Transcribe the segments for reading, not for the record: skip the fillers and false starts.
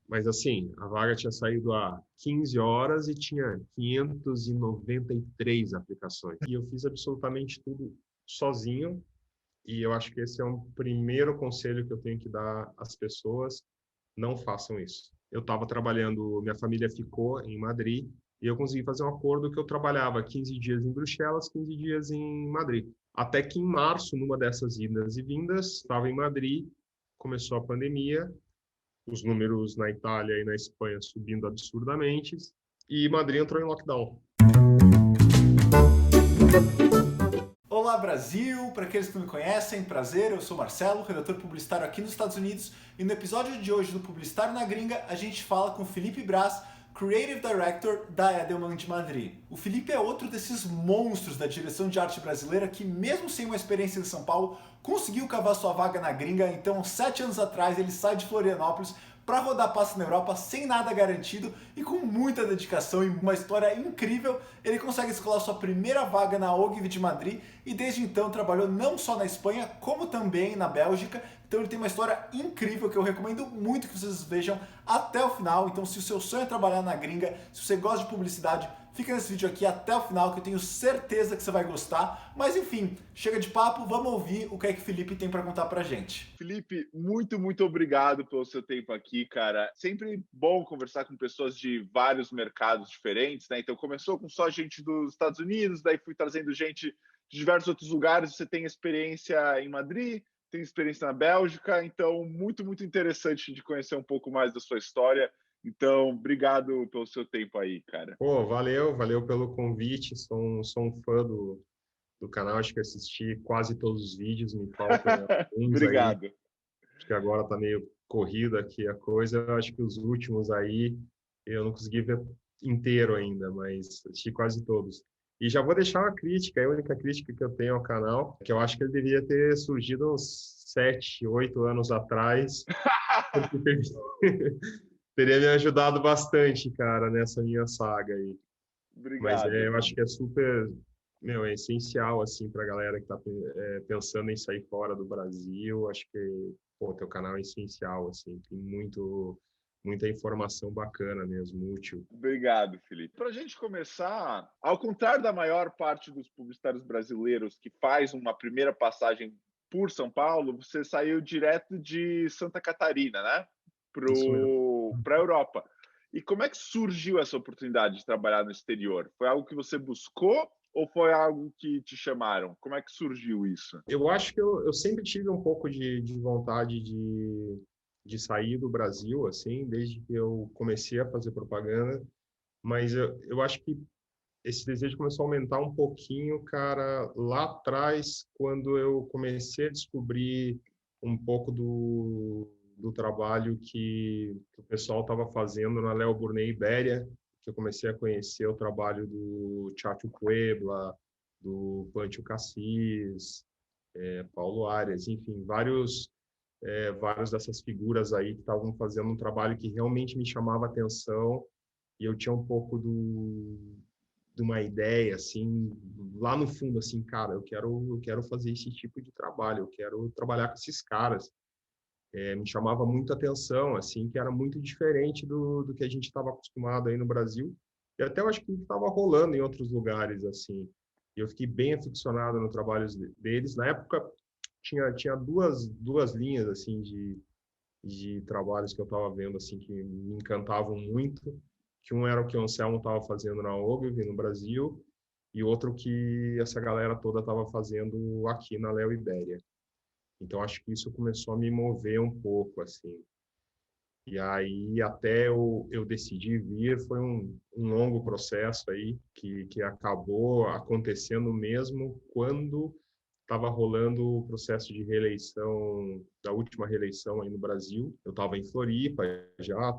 Mas assim, a vaga tinha saído há 15 horas e tinha 593 aplicações. E eu fiz absolutamente tudo sozinho. E eu acho que esse é um primeiro conselho que eu tenho que dar às pessoas: não façam isso. Eu estava trabalhando, minha família ficou em Madrid, e eu consegui fazer um acordo que eu trabalhava 15 dias em Bruxelas, 15 dias em Madrid. Até que em março, numa dessas idas e vindas, estava em Madrid, começou a pandemia, os números na Itália e na Espanha subindo absurdamente, e Madrid entrou em lockdown. Olá Brasil, para aqueles que não me conhecem, prazer, eu sou Marcelo, redator publicitário aqui nos Estados Unidos, e no episódio de hoje do Publicitário na Gringa a gente fala com Felipe Braz, Creative Director da Edelman de Madrid. O Felipe é outro desses monstros da direção de arte brasileira que, mesmo sem uma experiência em São Paulo, conseguiu cavar sua vaga na gringa. Então, 7 anos atrás, ele sai de Florianópolis para rodar passo na Europa sem nada garantido e com muita dedicação e uma história incrível. Ele consegue escolar sua primeira vaga na OGV de Madrid e desde então trabalhou não só na Espanha, como também na Bélgica. Então ele tem uma história incrível que eu recomendo muito que vocês vejam até o final. Então, se o seu sonho é trabalhar na gringa, se você gosta de publicidade, fica nesse vídeo aqui até o final, que eu tenho certeza que você vai gostar. Mas enfim, chega de papo, vamos ouvir o que é que o Felipe tem para contar pra gente. Felipe, muito obrigado pelo seu tempo aqui, cara. Sempre bom conversar com pessoas de vários mercados diferentes, né? Então começou com só gente dos Estados Unidos, daí fui trazendo gente de diversos outros lugares. Você tem experiência em Madrid, tem experiência na Bélgica, então muito interessante de conhecer um pouco mais da sua história. Então, obrigado pelo seu tempo aí, cara. Pô, valeu pelo convite, sou um fã do canal, acho que assisti quase todos os vídeos, me faltam alguns aí, Obrigado. acho que agora tá meio corrido aqui a coisa, eu acho que os últimos aí eu não consegui ver inteiro ainda, mas assisti quase todos. E já vou deixar uma crítica, a única crítica que eu tenho ao canal, que eu acho que ele devia ter surgido uns 7, 8 anos atrás, porque teria me ajudado bastante, cara, nessa minha saga aí. Mas Obrigado. eu acho que é super, meu, é essencial, assim, para a galera que está pensando em sair fora do Brasil. Acho que, pô, teu canal é essencial, assim, tem muita informação bacana mesmo, útil. Obrigado, Felipe. Para a gente começar, ao contrário da maior parte dos publicitários brasileiros que faz uma primeira passagem por São Paulo, você saiu direto de Santa Catarina, né? Isso mesmo. Para a Europa. E como é que surgiu essa oportunidade de trabalhar no exterior? Foi algo que você buscou ou foi algo que te chamaram? Como é que surgiu isso? Eu acho que eu sempre tive um pouco de vontade de sair do Brasil, assim, desde que eu comecei a fazer propaganda, mas eu acho que esse desejo começou a aumentar um pouquinho, cara, lá atrás, quando eu comecei a descobrir um pouco do trabalho que o pessoal estava fazendo na Léo Burnet Ibéria, que eu comecei a conhecer o trabalho do Chacho Puebla, do Pancho Cassis, Paulo Arias, enfim, vários dessas figuras aí que estavam fazendo um trabalho que realmente me chamava a atenção, e eu tinha um pouco de uma ideia, assim, lá no fundo, assim, cara, eu quero fazer esse tipo de trabalho, eu quero trabalhar com esses caras. Me chamava muito a atenção, assim, que era muito diferente do que a gente estava acostumado aí no Brasil, e até eu acho que estava rolando em outros lugares, assim. E eu fiquei bem aficionado no trabalho deles. Na época, tinha duas linhas, assim, de trabalhos que eu estava vendo, assim, que me encantavam muito, que um era o que o Anselmo estava fazendo na Ogilvy, no Brasil, e outro que essa galera toda estava fazendo aqui na Léo Ibéria. Então, acho que isso começou a me mover um pouco, assim. E aí, até eu decidir vir, foi um longo processo aí, que acabou acontecendo mesmo quando estava rolando o processo de reeleição, da última reeleição aí no Brasil. Eu estava em Floripa já,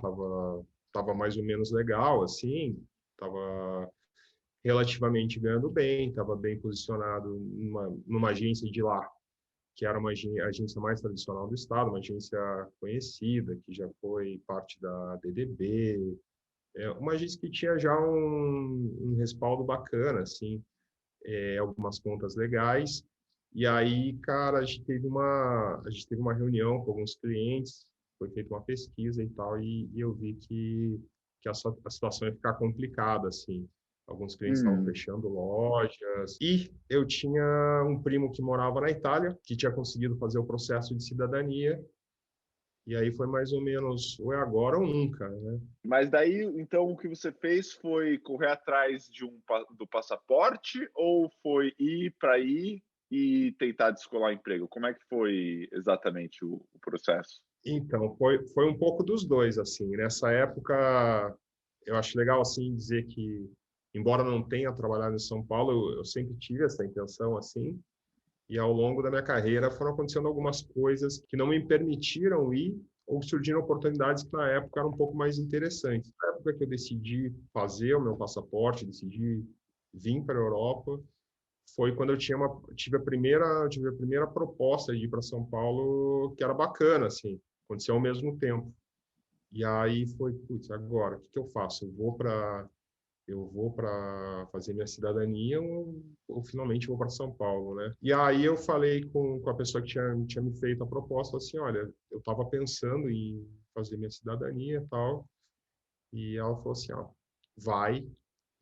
tava mais ou menos legal, assim, estava relativamente ganhando bem, estava bem posicionado numa agência de lá, que era uma agência mais tradicional do estado, uma agência conhecida, que já foi parte da DDB, uma agência que tinha já um respaldo bacana, assim, algumas contas legais. E aí, cara, a gente teve uma reunião com alguns clientes foi feita uma pesquisa e tal, e eu vi que a situação ia ficar complicada, assim. Alguns clientes estavam fechando lojas. E eu tinha um primo que morava na Itália, que tinha conseguido fazer o processo de cidadania. E aí foi mais ou menos, ou é agora ou nunca, né? Mas daí, então, o que você fez foi correr atrás do passaporte ou foi ir para ir e tentar descolar emprego? Como é que foi exatamente o processo? Então, foi um pouco dos dois, assim. Nessa época, eu acho legal, assim, dizer que, embora não tenha trabalhado em São Paulo, eu sempre tive essa intenção, assim. E ao longo da minha carreira foram acontecendo algumas coisas que não me permitiram ir ou surgiram oportunidades que na época eram um pouco mais interessantes. Na época que eu decidi fazer o meu passaporte, decidi vir para a Europa, foi quando eu tive a primeira proposta de ir para São Paulo que era bacana, assim, aconteceu ao mesmo tempo. E aí foi, putz, agora, o que que eu faço? Eu vou para fazer minha cidadania ou finalmente vou para São Paulo, né? E aí eu falei com a pessoa que tinha me feito a proposta, assim, olha, eu estava pensando em fazer minha cidadania e tal, e ela falou assim, ó, vai,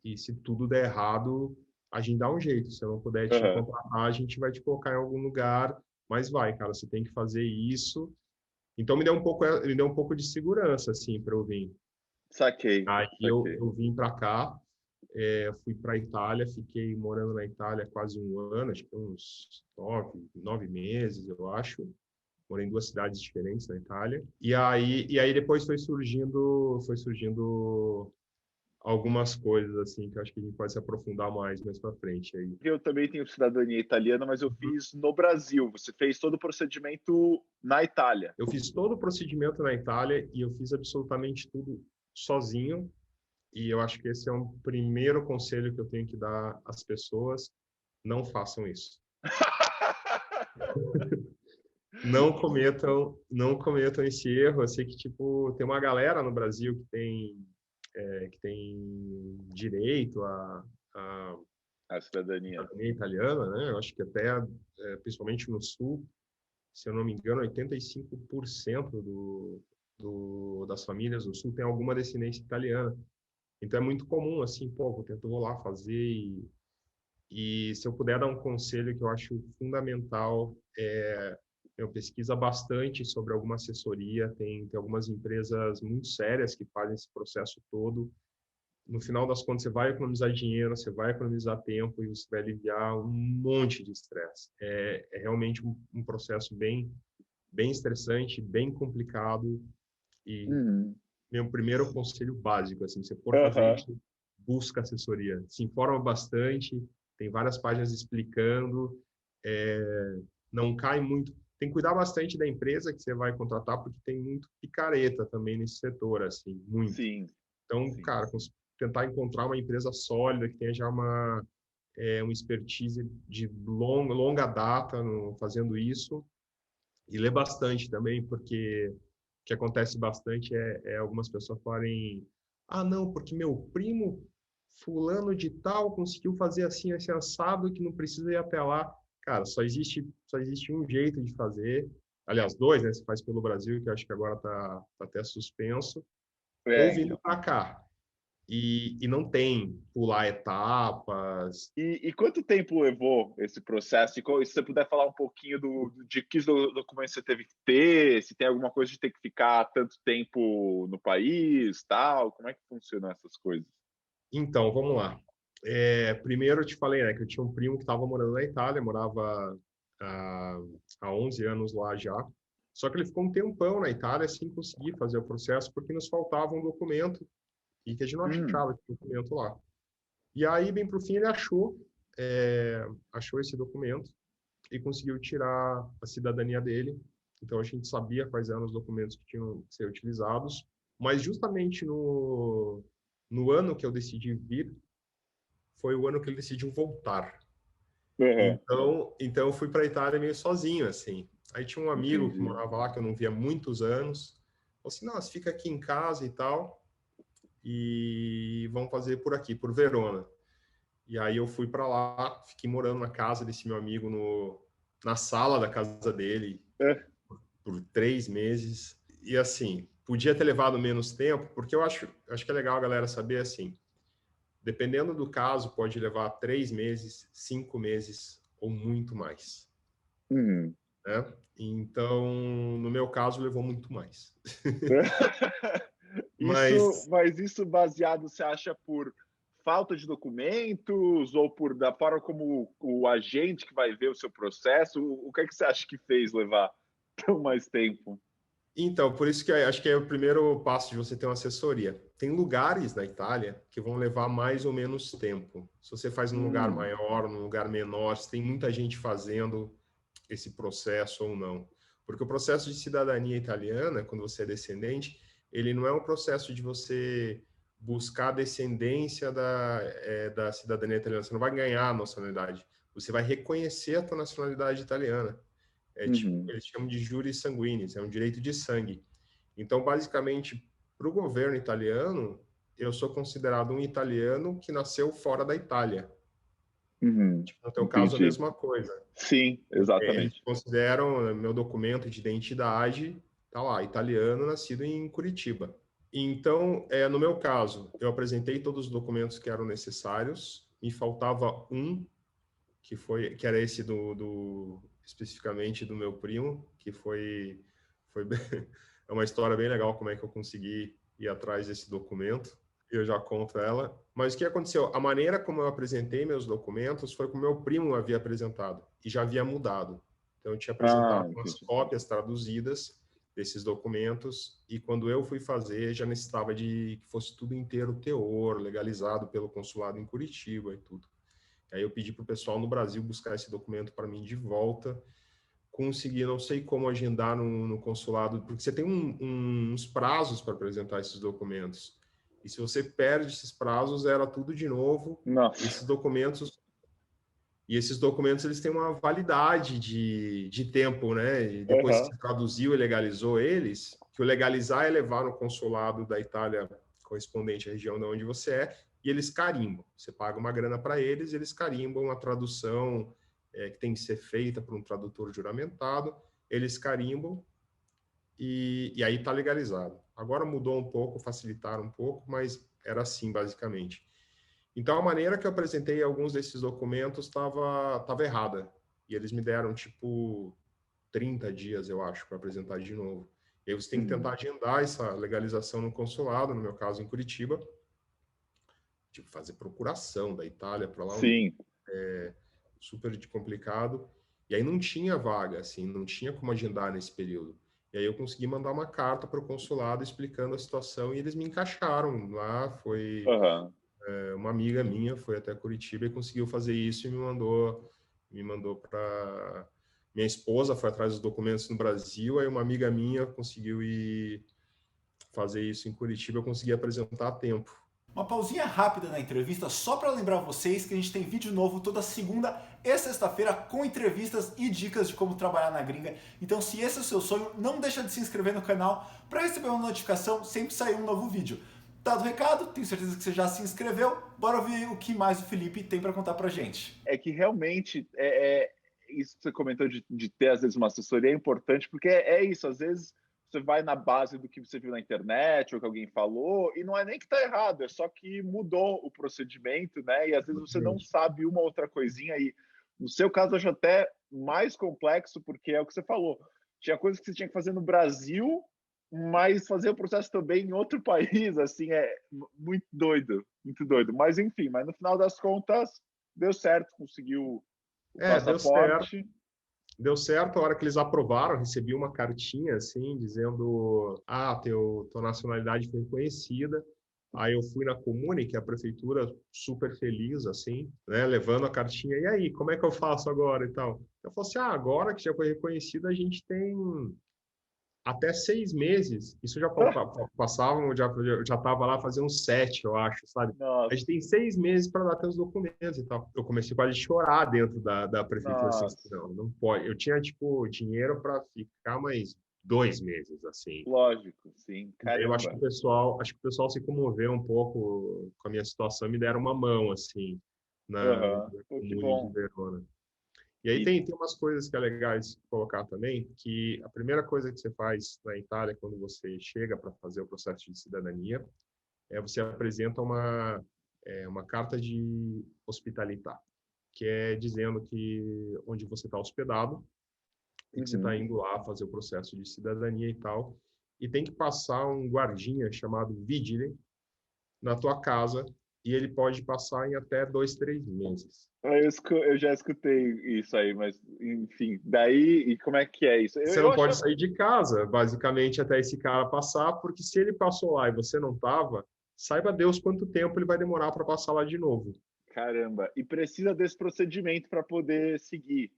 e se tudo der errado, a gente dá um jeito, se eu não puder te Uhum. contratar, a gente vai te colocar em algum lugar, mas vai, cara, você tem que fazer isso. Então me deu um pouco de segurança, assim, para eu vir. Saquei, Aí saquei. eu vim para cá, fui para a Itália, fiquei morando na Itália quase um ano, acho que uns 9 meses, eu acho. Morei em duas cidades diferentes na Itália. E aí depois foi surgindo algumas coisas assim que eu acho que a gente pode se aprofundar mais para frente aí. Eu também tenho cidadania italiana, mas eu Uhum. fiz no Brasil. Você fez todo o procedimento na Itália. Eu fiz todo o procedimento na Itália e eu fiz absolutamente tudo sozinho. E eu acho que esse é um primeiro conselho que eu tenho que dar às pessoas: não façam isso. Não cometam esse erro. Eu sei que tipo tem uma galera no Brasil que tem direito a A cidadania. cidadania italiana, né? Eu acho que até principalmente no sul, se eu não me engano, 85% das famílias do sul tem alguma descendência italiana. Então é muito comum assim, pô, vou lá fazer e se eu puder dar um conselho que eu acho fundamental, eu pesquisa bastante sobre alguma assessoria, tem algumas empresas muito sérias que fazem esse processo todo. No final das contas, você vai economizar dinheiro, você vai economizar tempo e você vai aliviar um monte de estresse. É realmente um processo bem estressante, bem complicado e Uhum. meu primeiro conselho básico, assim, se você for fazer Aham. isso, busca assessoria. Se informa bastante, tem várias páginas explicando, não cai muito. Tem que cuidar bastante da empresa que você vai contratar, porque tem muito picareta também nesse setor, assim, muito. Sim, Então, sim. cara, tentar encontrar uma empresa sólida, que tenha já uma expertise de longa data fazendo isso, e ler bastante também, porque o que acontece bastante é algumas pessoas falarem: ah, não, porque meu primo fulano de tal conseguiu fazer assim, esse assado, que não precisa ir até lá. Cara, só existe um jeito de fazer. Aliás, dois, né? Você faz pelo Brasil, que eu acho que agora tá até suspenso, ou É, vindo então. para cá. E não tem pular etapas. E quanto tempo levou esse processo? E se você puder falar um pouquinho de que documentos você teve que ter, se tem alguma coisa de ter que ficar tanto tempo no país, tal, como é que funcionam essas coisas? Então, vamos lá. Primeiro eu te falei, né, que eu tinha um primo que estava morando na Itália, morava há, há 11 anos lá já. Só que ele ficou um tempão na Itália sem conseguir fazer o processo porque nos faltava um documento e que a gente não Hum, achava esse documento lá. E aí, bem para o fim, ele achou esse documento e conseguiu tirar a cidadania dele. Então, a gente sabia quais eram os documentos que tinham que ser utilizados. Mas justamente no ano que eu decidi vir, foi o ano que ele decidiu voltar. uhum, Então eu fui para a Itália meio sozinho, assim. Aí tinha um amigo que entendi. morava lá, que eu não via há muitos anos. Falou assim, nossa, fica aqui em casa e tal, e vamos fazer por aqui, por Verona. E aí eu fui para lá, fiquei morando na casa desse meu amigo, na sala da casa dele, É, por 3 meses. E assim, podia ter levado menos tempo, porque eu acho que é legal a galera saber assim, dependendo do caso, pode levar 3 meses, 5 meses ou muito mais, Uhum. né? Então, no meu caso, levou muito mais. Mas Mas isso baseado, você acha, por falta de documentos ou por da forma como o agente que vai ver o seu processo? O que é que você acha que fez levar tão mais tempo? então, por isso que acho que é o primeiro passo de você ter uma assessoria. Tem lugares na Itália que vão levar mais ou menos tempo. Se você faz num lugar Hum, maior, num lugar menor, se tem muita gente fazendo esse processo ou não. Porque o processo de cidadania italiana, quando você é descendente, ele não é um processo de você buscar a descendência da cidadania italiana. Você não vai ganhar a nacionalidade. Você vai reconhecer a tua nacionalidade italiana. É tipo, uhum, eles chamam de juris sanguinis, é um direito de sangue. Então, basicamente, para o governo italiano, eu sou considerado um italiano que nasceu fora da Itália. uhum. Tipo, no teu caso, a Entendi. mesma coisa. Sim, Eles exatamente. consideram meu documento de identidade, tá lá, italiano, nascido em Curitiba. Então, no meu caso, eu apresentei todos os documentos que eram necessários, me faltava um, que era esse especificamente do meu primo, que foi é uma história bem legal como é que eu consegui ir atrás desse documento. Eu já conto ela. Mas o que aconteceu? A maneira como eu apresentei meus documentos foi como meu primo havia apresentado e já havia mudado. Então eu tinha Ah, apresentado umas entendi. cópias traduzidas desses documentos e quando eu fui fazer já necessitava de que fosse tudo inteiro teor, legalizado pelo consulado em Curitiba e tudo. Aí eu pedi para o pessoal no Brasil buscar esse documento para mim de volta. Consegui, não sei como agendar no consulado, porque você tem uns prazos para apresentar esses documentos. E se você perde esses prazos, era tudo de novo. E Nossa. esses documentos eles têm uma validade de tempo, né? E depois que Aham. você traduziu e legalizou eles, que o legalizar é levar no consulado da Itália correspondente à região de onde você é, e eles carimbam. Você paga uma grana para eles, eles carimbam a tradução que tem que ser feita por um tradutor juramentado, eles carimbam e aí está legalizado. Agora mudou um pouco, facilitaram um pouco, mas era assim basicamente. Então, a maneira que eu apresentei alguns desses documentos estava errada. E eles me deram, tipo, 30 dias, eu acho, para apresentar de novo. E aí você tem que Uhum. tentar agendar essa legalização no consulado, no meu caso, em Curitiba. Tipo, fazer procuração da Itália para lá, Sim. super complicado. E aí não tinha vaga, assim, não tinha como agendar nesse período. E aí eu consegui mandar uma carta para o consulado explicando a situação e eles me encaixaram lá. Foi Aham. uma amiga minha foi até Curitiba e conseguiu fazer isso e me mandou para minha esposa foi atrás dos documentos no Brasil, aí uma amiga minha conseguiu ir fazer isso em Curitiba, eu consegui apresentar a tempo. Uma pausinha rápida na entrevista só para lembrar vocês que a gente tem vídeo novo toda segunda e sexta-feira com entrevistas e dicas de como trabalhar na gringa. Então, se esse é o seu sonho, não deixa de se inscrever no canal para receber uma notificação sempre que sair um novo vídeo. Dado o recado, tenho certeza que você já se inscreveu. Bora ver o que mais o Felipe tem para contar pra gente. É que realmente isso que você comentou de ter, às vezes, uma assessoria é importante, porque é isso, às vezes você vai na base do que você viu na internet ou que alguém falou, e não é nem que está errado, é só que mudou o procedimento, né? E às vezes você não Exatamente. sabe uma outra coisinha, e no seu caso eu acho até mais complexo, porque é o que você falou. Tinha coisas que você tinha que fazer no Brasil, mas fazer o processo também em outro país, assim, é muito doido, muito doido. Mas enfim, mas no final das contas deu certo, conseguiu o Deu certo. passaporte. Deu certo a hora que eles aprovaram, recebi uma cartinha assim, dizendo: "Ah, tua nacionalidade foi reconhecida". Aí eu fui na Comune, que é a prefeitura, super feliz assim, né, levando a cartinha. "E aí, como é que eu faço agora e tal?". Eu falei assim: "Ah, agora que já foi reconhecido, a gente tem até 6 meses". Isso já passavam, eu já estava lá fazendo uns 7, eu acho, sabe? A gente Nossa, tem 6 meses para dar teus documentos e tal. Eu comecei quase a chorar dentro da prefeitura, assim, nossa, não, não pode. Eu tinha, tipo, dinheiro para ficar mais 2 meses, assim. lógico, sim, E aí eu caramba. acho que o pessoal se comoveu um pouco com a minha situação e me deram uma mão, assim, na Aham, pô, que Comune de bom. Verona. E aí tem umas coisas que é legais colocar também, que a primeira coisa que você faz na Itália, quando você chega para fazer o processo de cidadania, é você apresenta uma carta de hospitalidade, que é dizendo que onde você está hospedado e que você está indo lá fazer o processo de cidadania e tal, e tem que passar um guardinha chamado vigile na tua casa, e ele pode passar em até 2, 3 meses. Eu já escutei isso aí, mas enfim, daí, e como é que é isso? Você Eu não pode achava. sair de casa, basicamente, até esse cara passar, porque se ele passou lá e você não estava, saiba Deus quanto tempo ele vai demorar para passar lá de novo. Caramba, e precisa desse procedimento para poder seguir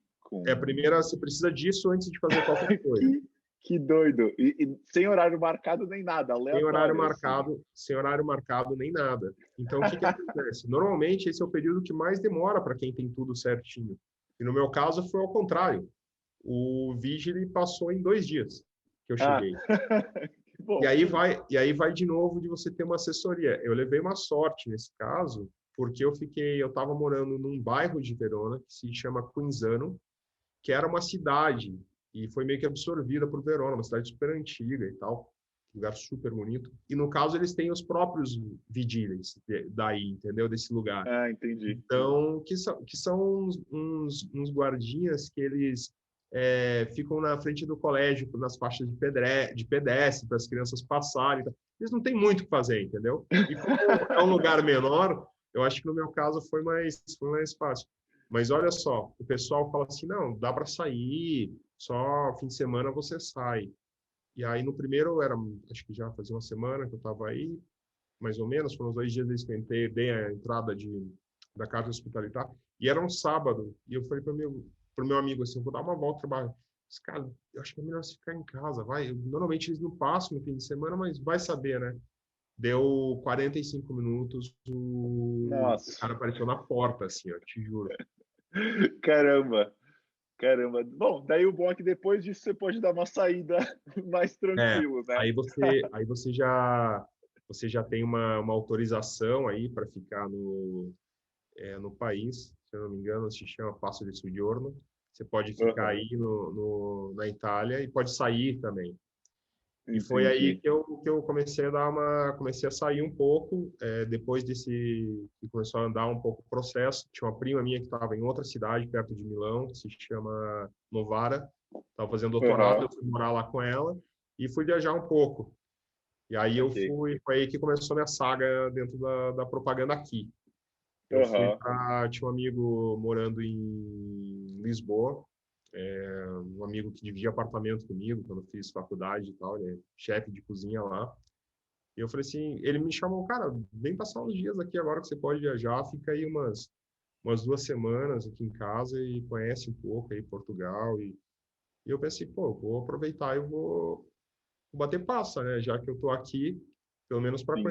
É a com. primeira, você precisa disso antes de fazer qualquer coisa. que, que doido! E sem horário marcado nem nada, aleatório, assim. Sem horário marcado nem nada. Então, o que acontece? Normalmente, esse é o período que mais demora para quem tem tudo certinho. E no meu caso, foi ao contrário. O Vigile passou em 2 dias que eu Ah, cheguei. que bom. E aí vai de novo de você ter uma assessoria. Eu levei uma sorte nesse caso, porque eu estava morando num bairro de Verona que se chama Quinzano, que era uma cidade e foi meio que absorvida por Verona, uma cidade super antiga e tal, lugar super bonito. E no caso eles têm os próprios vigílias daí, entendeu? Desse lugar. Ah, entendi. Então, que são uns guardinhas que eles ficam na frente do colégio, nas faixas de pedestre, para as crianças passarem. Eles não têm muito o que fazer, entendeu? E como é um lugar menor, eu acho que no meu caso foi mais fácil. Mas olha só, o pessoal fala assim, não, dá para sair, só fim de semana você sai. E aí no primeiro, acho que já fazia uma semana que eu estava aí, mais ou menos, foram uns 2 dias desde que eu entrei, dei a entrada da Casa Hospitalitar, e era um sábado, e eu falei pro meu amigo assim, eu vou dar uma volta ao trabalho. Mas, cara, eu acho que é melhor você ficar em casa, vai. Normalmente eles não passam no fim de semana, mas vai saber, né? Deu 45 minutos, o Nossa, cara apareceu na porta, assim, ó, te juro. caramba, caramba. Bom, daí o bom é que depois disso você pode dar uma saída mais É, tranquilo, né? aí você já tem uma autorização aí para ficar no país, se eu não me engano, se chama Passo di Soggiorno. Você pode ficar Aham, aí na Itália e pode sair também. E foi aí entendi. que eu comecei a sair um pouco, depois que começou a andar um pouco o processo. Tinha uma prima minha que estava em outra cidade, perto de Milão, que se chama Novara, estava fazendo doutorado, Aham, eu fui morar lá com ela e fui viajar um pouco. E aí ok. foi aí que começou a minha saga dentro da propaganda aqui. Aham, Tinha um amigo morando em Lisboa, um amigo que dividia apartamento comigo quando eu fiz faculdade e tal, ele é chefe de cozinha lá. E eu falei assim, ele me chamou, cara, vem passar uns dias aqui agora que você pode viajar, fica aí umas 2 semanas aqui em casa e conhece um pouco aí Portugal. E eu pensei, pô, vou aproveitar e vou bater passa, né? Já que eu tô aqui, pelo menos para sim.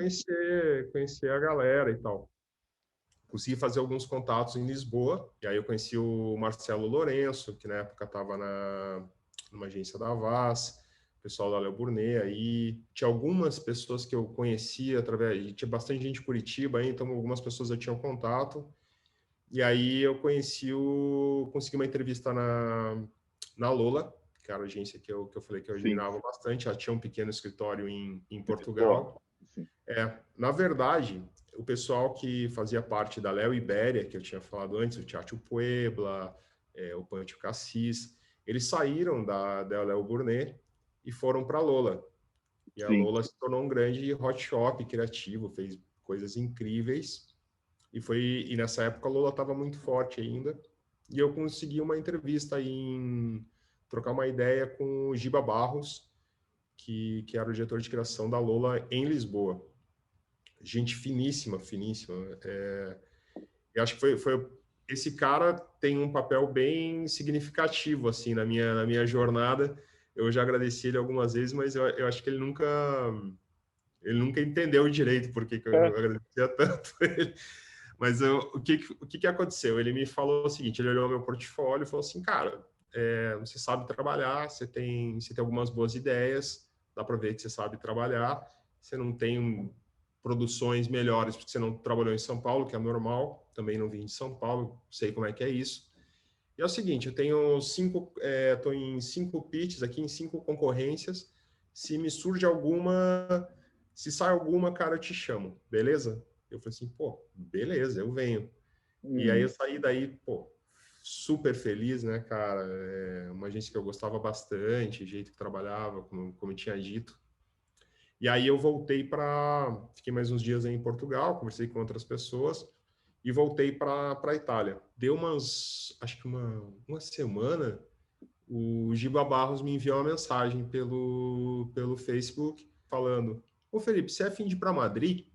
conhecer a galera e tal. Consegui fazer alguns contatos em Lisboa, e aí eu conheci o Marcelo Lourenço, que na época estava numa agência da Havas, o pessoal da Léo Burnet, aí tinha algumas pessoas que eu conhecia e tinha bastante gente de Curitiba, aí, então algumas pessoas eu tinha contato, e aí eu consegui uma entrevista na Lola, que era a agência que eu falei que eu Sim. admirava bastante, ela tinha um pequeno escritório em Boa. Portugal. Sim. Na verdade, o pessoal que fazia parte da Léo Ibéria, que eu tinha falado antes, o Tchatcho Puebla, o Pancho Cassis, eles saíram da Léo Burnet e foram para a Lola. E a Sim. Lola se tornou um grande hot shop criativo, fez coisas incríveis. E nessa época a Lola estava muito forte ainda. E eu consegui uma entrevista trocar uma ideia com o Giba Barros, que era o diretor de criação da Lola em Lisboa. Gente finíssima, finíssima. Eu acho que esse cara tem um papel bem significativo assim na minha jornada. Eu já agradeci ele algumas vezes, mas eu acho que ele nunca entendeu direito por que eu agradecia tanto ele. Mas o que aconteceu? Ele me falou o seguinte, ele olhou meu portfólio e falou assim, cara, você sabe trabalhar, você tem algumas boas ideias, dá para ver que você sabe trabalhar, você não tem produções melhores porque você não trabalhou em São Paulo, que é normal, também não vim de São Paulo, sei como é que é isso. E é o seguinte, eu tenho estou em 5 pitches aqui, em 5 concorrências. Se me surge alguma, se sai alguma, cara, eu te chamo, beleza? Eu falei assim, pô, beleza, eu venho. E aí eu saí daí, pô, super feliz, né, cara? É uma agência que eu gostava bastante, o jeito que trabalhava, como eu tinha dito. E aí eu voltei fiquei mais uns dias aí em Portugal, conversei com outras pessoas e voltei para a Itália. Deu acho que uma semana, o Giba Barros me enviou uma mensagem pelo Facebook falando: Ô Felipe, você é fim de ir para Madrid?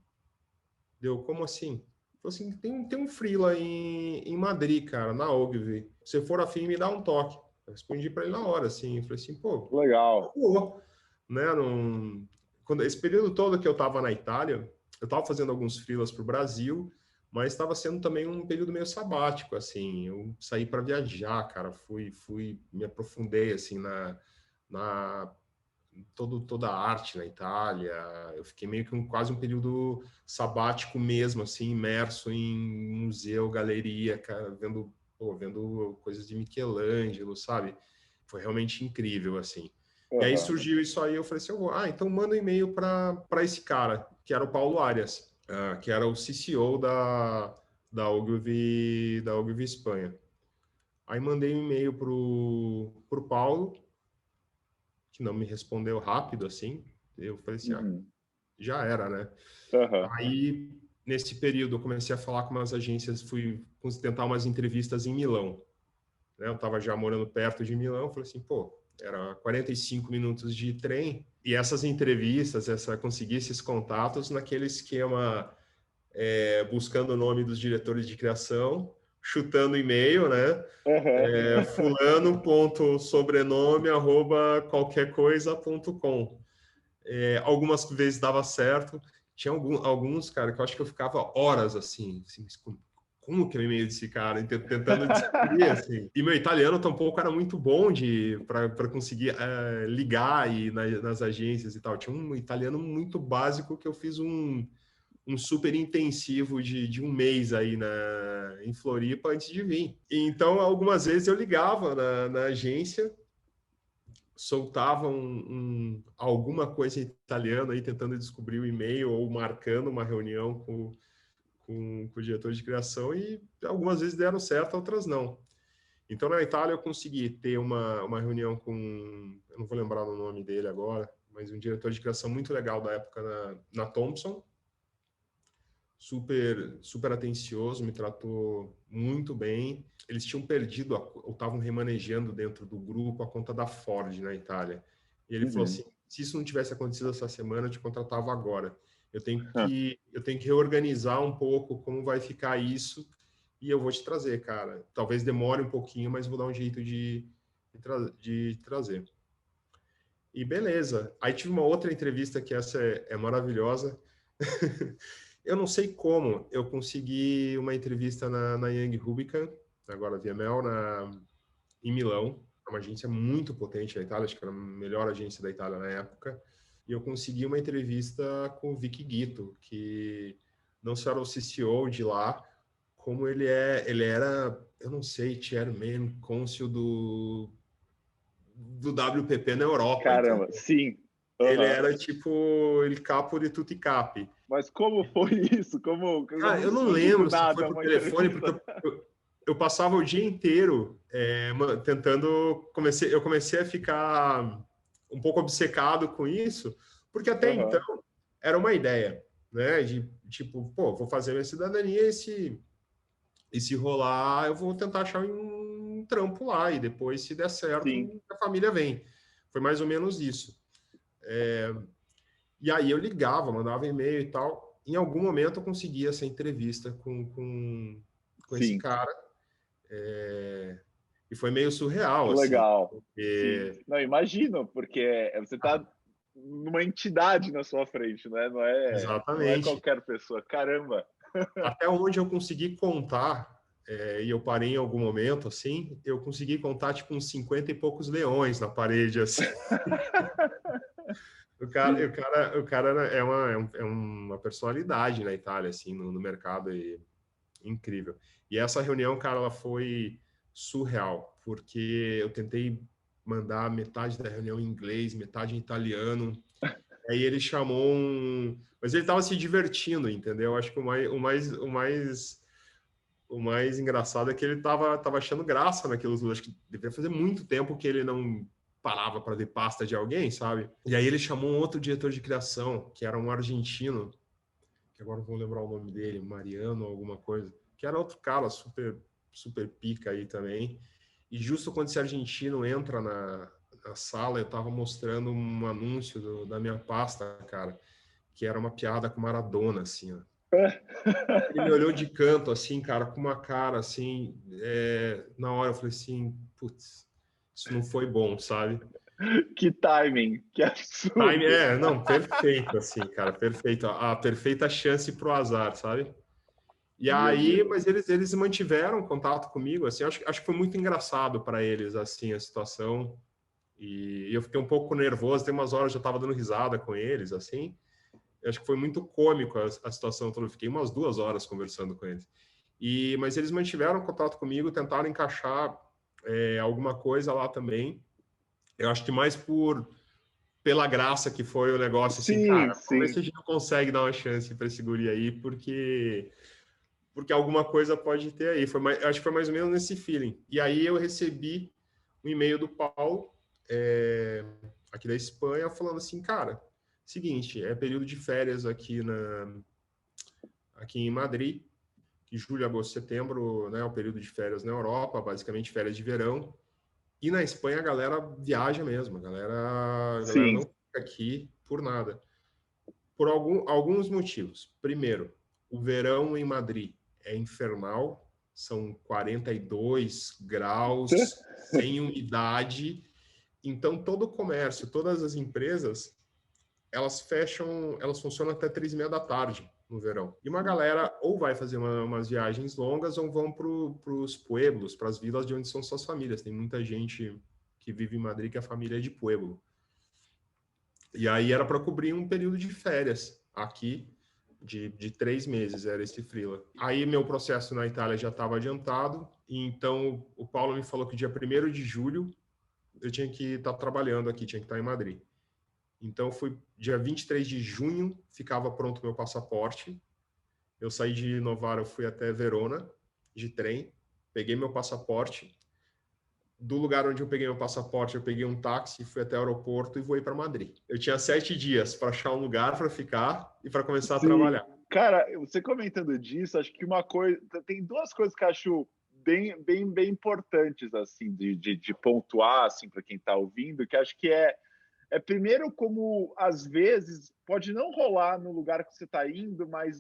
Deu, como assim? Falei assim, tem um freela em Madrid, cara, na Ogilvy. Se você for afim, me dá um toque. Eu respondi para ele na hora, assim. Eu falei assim, pô, Legal. pô, né? Esse período todo que eu estava na Itália, eu estava fazendo alguns freelas para o Brasil, mas estava sendo também um período meio sabático, assim. Eu saí para viajar, cara. Me aprofundei, assim, na toda a arte na Itália. Eu fiquei meio que quase um período sabático mesmo, assim, imerso em museu, galeria, cara, vendo coisas de Michelangelo, sabe? Foi realmente incrível, assim. E aí surgiu isso aí, eu falei assim, então manda um e-mail para esse cara, que era o Paulo Arias, que era o CCO da Ogilvy Espanha. Aí mandei um e-mail pro Paulo, que não me respondeu rápido assim. Eu falei assim, já era, né? Aí, nesse período, eu comecei a falar com umas agências, fui tentar umas entrevistas em Milão. Né? Eu estava já morando perto de Milão, falei assim, pô, era 45 minutos de trem, e essas entrevistas, conseguir esses contatos naquele esquema, buscando o nome dos diretores de criação, chutando e-mail, né? fulano.sobrenome @qualquercoisa.com. Algumas vezes dava certo, tinha alguns, cara, que eu acho que eu ficava horas assim como que é o e-mail desse cara, tentando descobrir, assim. E meu italiano tampouco era muito bom para conseguir ligar nas agências e tal. Tinha um italiano muito básico que eu fiz um super intensivo de um mês aí em Floripa antes de vir. E então, algumas vezes eu ligava na agência, soltava alguma coisa em italiano aí, tentando descobrir o e-mail ou marcando uma reunião com o diretor de criação, e algumas vezes deram certo, outras não. Então, na Itália, eu consegui ter uma reunião eu não vou lembrar o nome dele agora, mas um diretor de criação muito legal da época na Thomson, super atencioso, me tratou muito bem. Eles tinham perdido, ou estavam remanejando dentro do grupo a conta da Ford na Itália. E ele falou assim, se isso não tivesse acontecido essa semana, eu te contratava agora. Eu tenho que reorganizar um pouco como vai ficar isso, e eu vou te trazer, cara. Talvez demore um pouquinho, mas vou dar um jeito de trazer. E beleza. Aí tive uma outra entrevista que essa é maravilhosa. Eu não sei como eu consegui uma entrevista na Young Rubicon, agora VML, em Milão. É uma agência muito potente na Itália, acho que era a melhor agência da Itália na época. E eu consegui uma entrevista com o Vic Guito, que não só era o CCO de lá, como ele era, eu não sei, chairman, cônsul do WPP na Europa, Caramba, entendeu? sim. Ele era tipo ele capo de tutti capi. Mas como foi isso? Como Eu não surge do lembro se foi nada por uma telefone, entrevista? porque eu passava o dia inteiro tentando. Eu comecei a ficar um pouco obcecado com isso, porque até então era uma ideia, né? De tipo, pô, vou fazer minha cidadania e se rolar, eu vou tentar achar um trampo lá, e depois, se der certo, Sim. a família vem. Foi mais ou menos isso. E aí eu ligava, mandava e-mail e tal. Em algum momento eu consegui essa entrevista com esse Sim. cara. E foi meio surreal, Que assim. legal. Sim. Porque... Não, imagino, porque você está numa entidade na sua frente, né? Não é Exatamente. qualquer pessoa. Caramba. Até onde eu consegui contar, e eu parei em algum momento, assim, eu consegui contar, tipo, uns 50 e poucos leões na parede, assim. O cara é uma personalidade na Itália, assim, no mercado, incrível. E essa reunião, cara, ela foi surreal, porque eu tentei mandar metade da reunião em inglês, metade em italiano. Aí ele chamou um... Mas ele estava se divertindo, entendeu? Acho que o mais engraçado é que ele tava achando graça naquilo. Acho que deveria fazer muito tempo que ele não parava para ver pasta de alguém, sabe? E aí ele chamou um outro diretor de criação, que era um argentino, que agora não vou lembrar o nome dele, Mariano, alguma coisa, que era outro cara super pica aí também. E justo quando esse argentino entra na sala, eu tava mostrando um anúncio da minha pasta, cara, que era uma piada com Maradona, assim, ó. Ele me olhou de canto, assim, cara, com uma cara, assim, na hora eu falei assim, putz, isso não foi bom, sabe? Que timing, que Time, absurdo. não, perfeito, assim, cara, perfeito. A perfeita chance pro azar, sabe? E Meu aí, Deus. mas eles mantiveram contato comigo, assim, acho que foi muito engraçado para eles, assim, a situação. E eu fiquei um pouco nervoso, tem umas horas eu já estava dando risada com eles, assim. Eu acho que foi muito cômico a situação toda. Eu fiquei umas 2 horas conversando com eles. Mas eles mantiveram contato comigo, tentaram encaixar alguma coisa lá também. Eu acho que mais pela graça que foi o negócio, assim, Sim, cara, vamos ver sim. se a gente não consegue dar uma chance para esse guri aí, porque alguma coisa pode ter aí. Acho que foi mais ou menos nesse feeling. E aí eu recebi um e-mail do Paulo, aqui da Espanha, falando assim, cara, seguinte, é período de férias aqui em Madrid, que julho, agosto, setembro, né, é o período de férias na Europa, basicamente férias de verão. E na Espanha a galera viaja mesmo, a galera Sim. não fica aqui por nada. Por alguns motivos. Primeiro, o verão em Madrid é infernal, são 42 graus, sem umidade. Então, todo o comércio, todas as empresas, elas funcionam até 3h30 da tarde no verão. E uma galera ou vai fazer umas viagens longas ou vão para os pueblos, para as vilas de onde são suas famílias. Tem muita gente que vive em Madrid que a família é de pueblo. E aí era para cobrir um período de férias aqui, de 3 meses, era esse freela. Aí meu processo na Itália já estava adiantado, e então o Paulo me falou que dia 1º de julho eu tinha que estar trabalhando aqui, tinha que estar em Madrid. Então fui dia 23 de junho, ficava pronto meu passaporte. Eu saí de Novara, eu fui até Verona de trem, peguei meu passaporte. Do lugar onde eu peguei meu passaporte, eu peguei um táxi, fui até o aeroporto e voei para Madrid. Eu tinha 7 dias para achar um lugar para ficar e para começar a Sim. trabalhar. Cara, você comentando disso, acho que uma coisa. Tem duas coisas que eu acho bem importantes, assim, de pontuar, assim, para quem está ouvindo, que acho que é primeiro como, às vezes, pode não rolar no lugar que você está indo, mas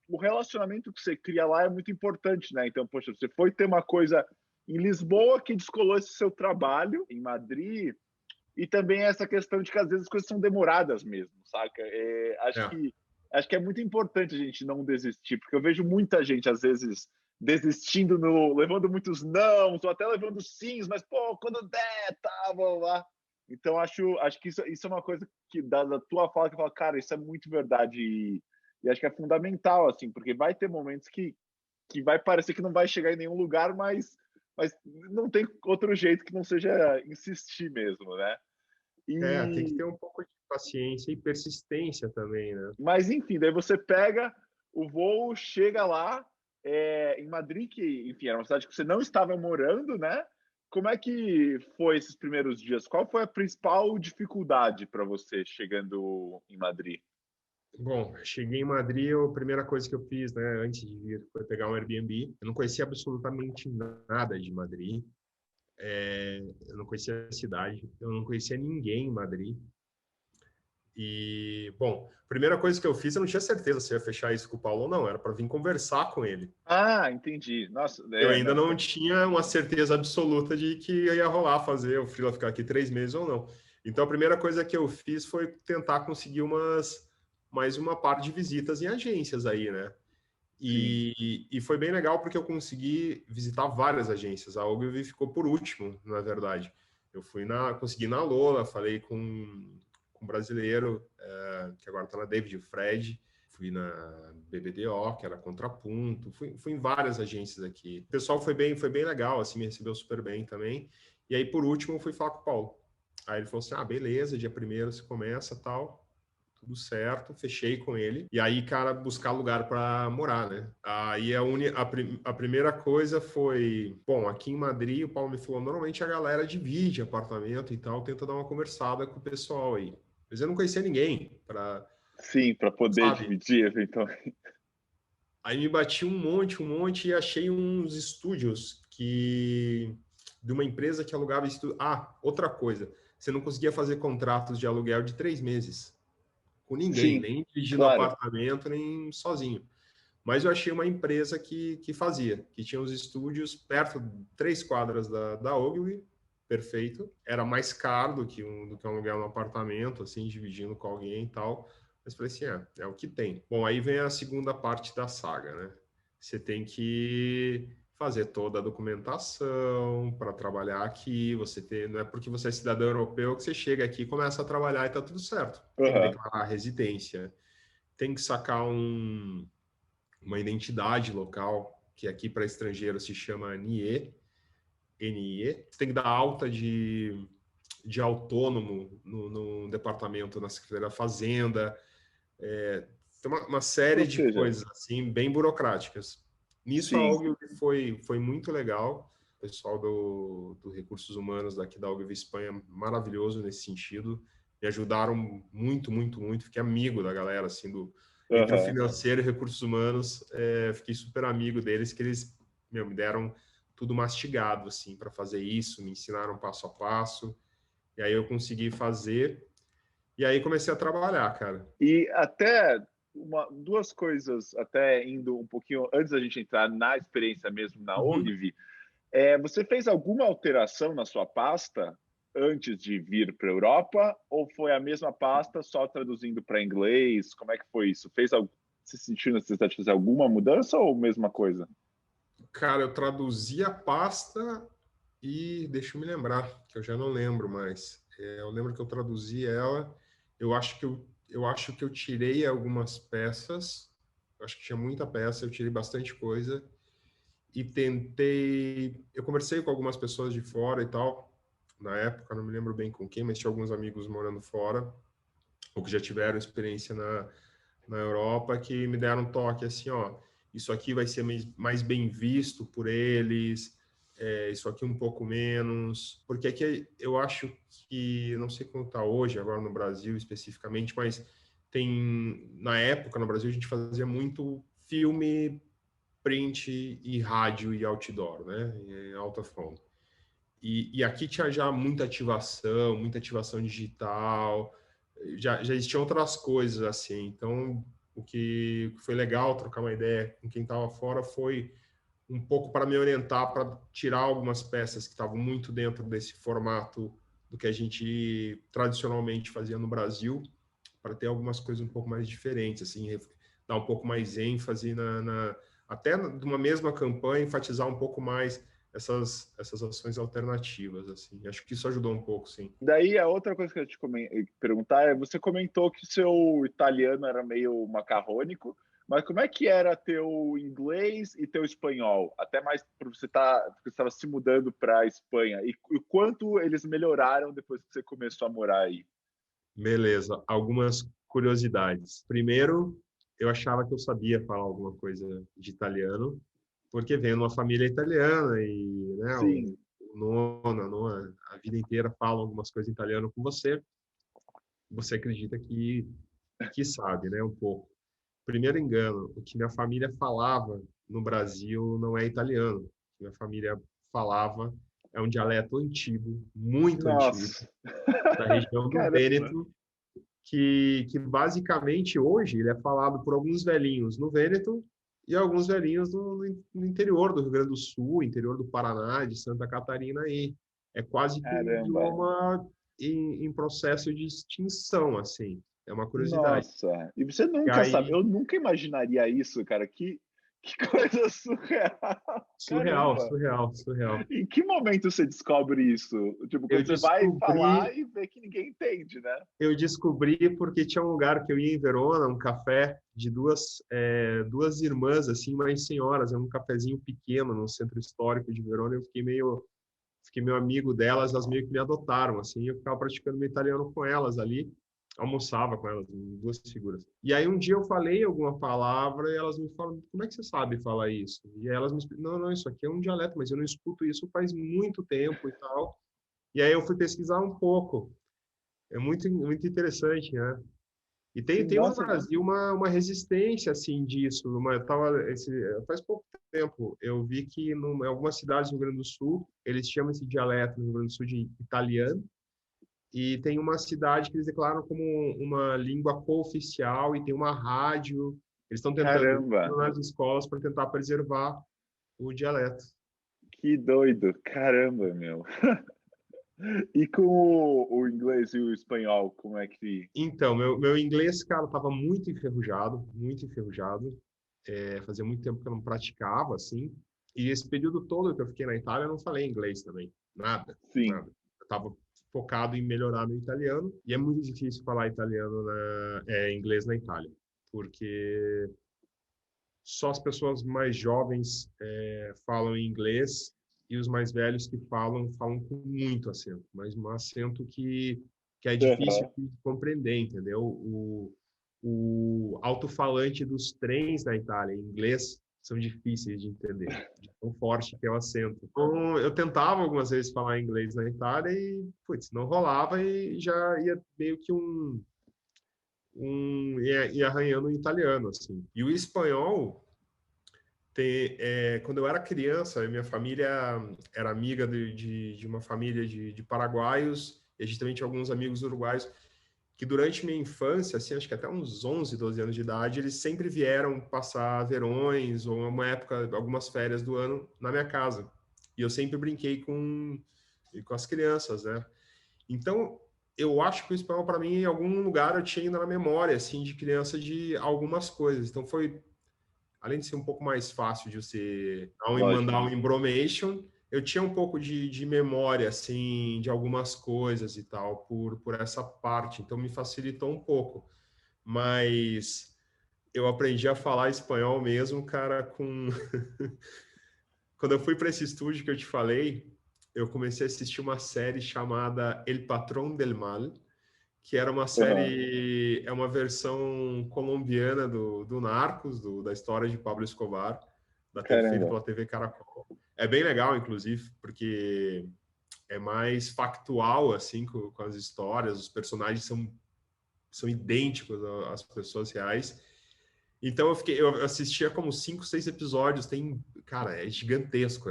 o relacionamento que você cria lá é muito importante, né? Então, poxa, você foi ter uma coisa em Lisboa que descolou esse seu trabalho, em Madrid, e também essa questão de que às vezes as coisas são demoradas mesmo, saca? É, Acho que é muito importante a gente não desistir, porque eu vejo muita gente às vezes desistindo, levando muitos nãos, ou até levando sims, mas pô, quando der, tá, vamos lá. Então acho que isso é uma coisa que da tua fala que eu falo, cara, isso é muito verdade e acho que é fundamental, assim, porque vai ter momentos que vai parecer que não vai chegar em nenhum lugar, mas não tem outro jeito que não seja insistir mesmo, né? tem que E, ter um pouco de paciência e persistência também, né? mas enfim, daí você pega o voo, chega lá em Madrid, que enfim era uma cidade que você não estava morando, né? Como é que foi esses primeiros dias? Qual foi a principal dificuldade para você chegando em Madrid? Bom, cheguei em Madrid, a primeira coisa que eu fiz, né, antes de vir, foi pegar um Airbnb. Eu não conhecia absolutamente nada de Madrid. Eu não conhecia a cidade, eu não conhecia ninguém em Madrid. E, bom, a primeira coisa que eu fiz, eu não tinha certeza se ia fechar isso com o Paulo ou não, era para vir conversar com ele. Ah, entendi. Nossa, Eu ainda não. não tinha uma certeza absoluta de que ia rolar fazer o freela ficar aqui 3 meses ou não. Então, a primeira coisa que eu fiz foi tentar conseguir mais uma par de visitas em agências aí, né? Sim. E foi bem legal porque eu consegui visitar várias agências. A Ogilvy ficou por último, na verdade. Eu consegui na Lola, falei com um brasileiro, que agora está na David, o Fred. fui na BBDO, que era contraponto, fui em várias agências aqui. O pessoal foi bem legal, assim, me recebeu super bem também. E aí, por último, eu fui falar com o Paulo. Aí ele falou assim, beleza, dia 1º você começa, tal, tudo certo, fechei com ele. E aí, cara, buscar lugar para morar, né? Aí a primeira coisa foi, bom, aqui em Madrid, o Paulo me falou, normalmente a galera divide apartamento e tal, tenta dar uma conversada com o pessoal aí. Mas eu não conhecia ninguém para, Sim, para poder sabe? dividir, eventualmente. Aí me bati um monte e achei uns estúdios de uma empresa que alugava estúdio. Outra coisa, você não conseguia fazer contratos de aluguel de 3 meses com ninguém, Sim, nem dividindo claro. apartamento, nem sozinho. Mas eu achei uma empresa que fazia, que tinha os estúdios perto, 3 quadras da Ogilvy, perfeito. Era mais caro do que um aluguel no apartamento, assim, dividindo com alguém e tal. Mas falei assim, é o que tem. Bom, aí vem a segunda parte da saga, né? Você tem que fazer toda a documentação para trabalhar aqui. Não é porque você é cidadão europeu que você chega aqui e começa a trabalhar e tá tudo certo. Tem que Uhum. declarar a residência, tem que sacar uma identidade local, que aqui para estrangeiro se chama NIE. Você tem que dar alta de autônomo no departamento, na Secretaria da Fazenda. Tem uma série Ou de seja, coisas assim, bem burocráticas. Nisso, a sim. Ogilvy foi muito legal. O pessoal do Recursos Humanos daqui da Ogilvy Espanha, maravilhoso nesse sentido. Me ajudaram muito. Fiquei amigo da galera, assim, entre o Uhum. financeiro e recursos humanos. Fiquei super amigo deles, que eles me deram tudo mastigado, assim, para fazer isso, me ensinaram passo a passo. E aí eu consegui fazer. E aí comecei a trabalhar, cara. E até duas coisas, até indo um pouquinho antes da gente entrar na experiência mesmo na Uhum. Ogilvy, você fez alguma alteração na sua pasta antes de vir para a Europa ou foi a mesma pasta só traduzindo para inglês? Como é que foi isso? Você sentiu necessidade de fazer alguma mudança ou mesma coisa? Cara, eu traduzi a pasta e deixa eu me lembrar, que eu já não lembro mais. Eu lembro que eu traduzi ela. Eu acho que eu tirei algumas peças. Eu acho que tinha muita peça, eu tirei bastante coisa e tentei. Eu conversei com algumas pessoas de fora e tal. Na época, não me lembro bem com quem, mas tinha alguns amigos morando fora ou que já tiveram experiência na Europa que me deram um toque assim, ó, isso aqui vai ser mais bem visto por eles, isso aqui um pouco menos, porque aqui eu acho que, não sei como está hoje, agora no Brasil especificamente, mas na época no Brasil a gente fazia muito filme, print e rádio e outdoor, né, em out of home. E aqui tinha já muita ativação digital, já existiam outras coisas assim. Então, o que foi legal trocar uma ideia com quem estava fora foi um pouco para me orientar, para tirar algumas peças que estavam muito dentro desse formato do que a gente tradicionalmente fazia no Brasil, para ter algumas coisas um pouco mais diferentes, assim, dar um pouco mais ênfase até de uma mesma campanha, enfatizar um pouco mais essas ações alternativas, assim. Acho que isso ajudou um pouco, sim. Daí a outra coisa que eu ia te perguntar você comentou que seu italiano era meio macarrônico, mas como é que era teu inglês e teu espanhol? Até mais porque você estava se mudando para a Espanha. E quanto eles melhoraram depois que você começou a morar aí? Beleza, algumas curiosidades. Primeiro, eu achava que eu sabia falar alguma coisa de italiano, porque venho de uma família italiana e, né, o Sim, nona, nona, a vida inteira falam algumas coisas em italiano com você, você acredita que sabe, né, um pouco. Primeiro engano, o que minha família falava no Brasil não é italiano. O que minha família falava é um dialeto antigo, muito antigo, nossa, da região do caramba, Vêneto, que basicamente hoje ele é falado por alguns velhinhos no Vêneto e alguns velhinhos no interior do Rio Grande do Sul, interior do Paraná, de Santa Catarina aí. É quase que um caramba, idioma em processo de extinção, assim. É uma curiosidade. nossa. E você E nunca sabe, aí, eu nunca imaginaria isso, cara. Que coisa surreal. Surreal, Caramba. surreal, surreal. Em que momento você descobre isso? Tipo, Eu quando você vai descobri, falar e vê que ninguém entende, né? eu descobri porque tinha um lugar que eu ia em Verona, um café de duas irmãs, assim, mais senhoras, era um cafezinho pequeno no centro histórico de Verona. Eu fiquei meio amigo delas, elas meio que me adotaram, assim, eu ficava praticando meu italiano com elas ali, almoçava com elas, duas figuras. E aí um dia eu falei alguma palavra e elas me falam, como é que você sabe falar isso? E aí elas me explicam, não, isso aqui é um dialeto, mas eu não escuto isso faz muito tempo e tal. E aí eu fui pesquisar um pouco. É muito interessante, né? E Sim, tem no nossa, Brasil uma resistência, assim, disso. Faz pouco tempo, eu vi que em algumas cidades do Rio Grande do Sul, eles chamam esse dialeto no Rio Grande do Sul de italiano, e tem uma cidade que eles declaram como uma língua cooficial, e tem uma rádio. Eles estão tentando caramba, nas escolas para tentar preservar o dialeto. que doido, caramba, meu. E com o inglês e o espanhol, como é que... Então, meu inglês, cara, estava muito enferrujado, muito enferrujado. Fazia muito tempo que eu não praticava, assim. E esse período todo que eu fiquei na Itália, eu não falei inglês também. Nada, Sim, nada. Eu estava focado em melhorar meu italiano. E é muito difícil falar inglês na Itália. Porque só as pessoas mais jovens falam inglês e os mais velhos que falam com muito acento. Mas um acento que é difícil aham. de compreender, entendeu? O alto-falante dos trens na Itália, em inglês, são difíceis de entender, de tão forte que é o acento. Então, eu tentava algumas vezes falar inglês na Itália e, putz, não rolava e já ia meio que ia arranhando o italiano, assim. E o espanhol, quando eu era criança, minha família era amiga de uma família de paraguaios, e a gente também tinha alguns amigos uruguaios, que durante minha infância, assim, acho que até uns 11, 12 anos de idade, eles sempre vieram passar verões ou uma época, algumas férias do ano na minha casa. E eu sempre brinquei com as crianças, né? Então, eu acho que o espanhol, para mim, em algum lugar eu tinha ainda na memória, assim, de criança, de algumas coisas. Então, além de ser um pouco mais fácil de você mandar Lógico. um embromation, eu tinha um pouco de memória, assim, de algumas coisas e tal, por essa parte. Então, me facilitou um pouco. Mas eu aprendi a falar espanhol mesmo, cara, Quando eu fui para esse estúdio que eu te falei, eu comecei a assistir uma série chamada El Patrón del Mal, que era uma Aham. série, é uma versão colombiana do Narcos, da história de Pablo Escobar, feita Caramba. pela TV Caracol. É bem legal, inclusive, porque é mais factual, assim, com as histórias, os personagens são idênticos às pessoas reais. Então eu assistia como 5, 6 episódios, cara, é gigantesco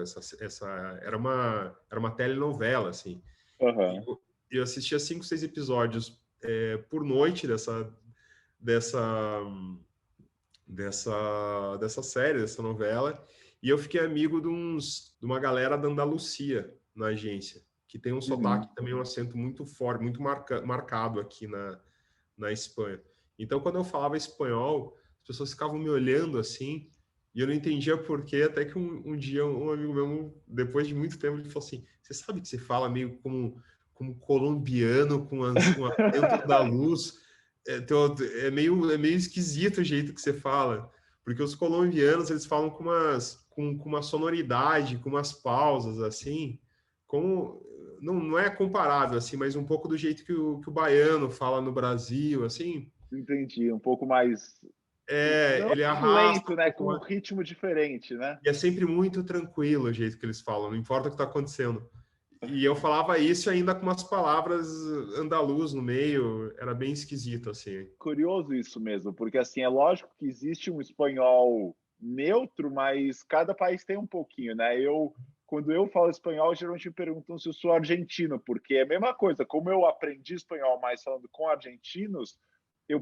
era uma telenovela, assim. E Aham. eu assistia 5, 6 episódios por noite dessa, dessa série, dessa novela, e eu fiquei amigo de uma galera da Andalucia na agência, que tem um Uhum. sotaque também, um acento muito forte, muito marcado aqui na Espanha. Então, quando eu falava espanhol, as pessoas ficavam me olhando assim, e eu não entendia por quê, até que um dia um amigo meu, depois de muito tempo, ele falou assim: Você sabe que você fala meio como colombiano, com acento andaluz? É meio esquisito o jeito que você fala, porque os colombianos eles falam com uma sonoridade, com umas pausas assim, como não é comparável assim, mas um pouco do jeito que o baiano fala no Brasil, assim, Entendi. Um pouco mais. Não ele tão arrasta lento, um né? pouco Com um mais. ritmo diferente, né? E é sempre muito tranquilo o jeito que eles falam, não importa o que está acontecendo. E eu falava isso ainda com umas palavras andaluz no meio, era bem esquisito, assim. Curioso isso mesmo, porque assim, é lógico que existe um espanhol neutro, mas cada país tem um pouquinho, né? Quando eu falo espanhol, geralmente me perguntam se eu sou argentino, porque é a mesma coisa, como eu aprendi espanhol mais falando com argentinos, eu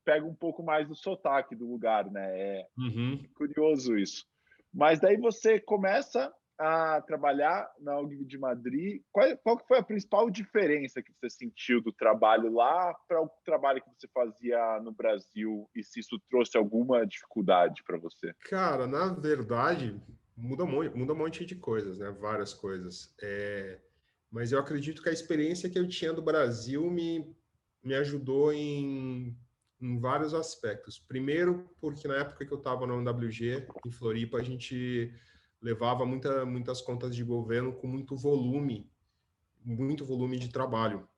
pego um pouco mais do sotaque do lugar, né? É Uhum. curioso isso. Mas daí você começa a trabalhar na Ogilvy de Madrid, qual que foi a principal diferença que você sentiu do trabalho lá para o trabalho que você fazia no Brasil e se isso trouxe alguma dificuldade para você? Cara, na verdade, muda um monte de coisas, né? Várias coisas. Mas eu acredito que a experiência que eu tinha do Brasil me ajudou em vários aspectos. Primeiro, porque na época que eu estava na UWG, em Floripa, a gente levava muitas contas de governo com muito volume de trabalho.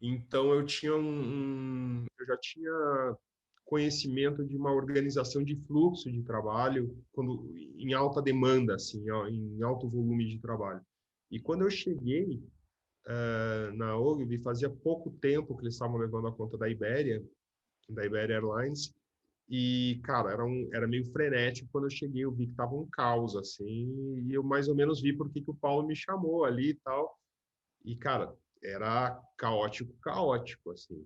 Então eu já tinha conhecimento de uma organização de fluxo de trabalho quando em alta demanda, assim, em alto volume de trabalho. E quando eu cheguei na Ogilvy, fazia pouco tempo que eles estavam levando a conta da Iberia Airlines, e, cara, era meio frenético. Quando eu cheguei, eu vi que tava um caos, assim, e eu mais ou menos vi por que o Paulo me chamou ali e tal. E, cara, era caótico, caótico, assim.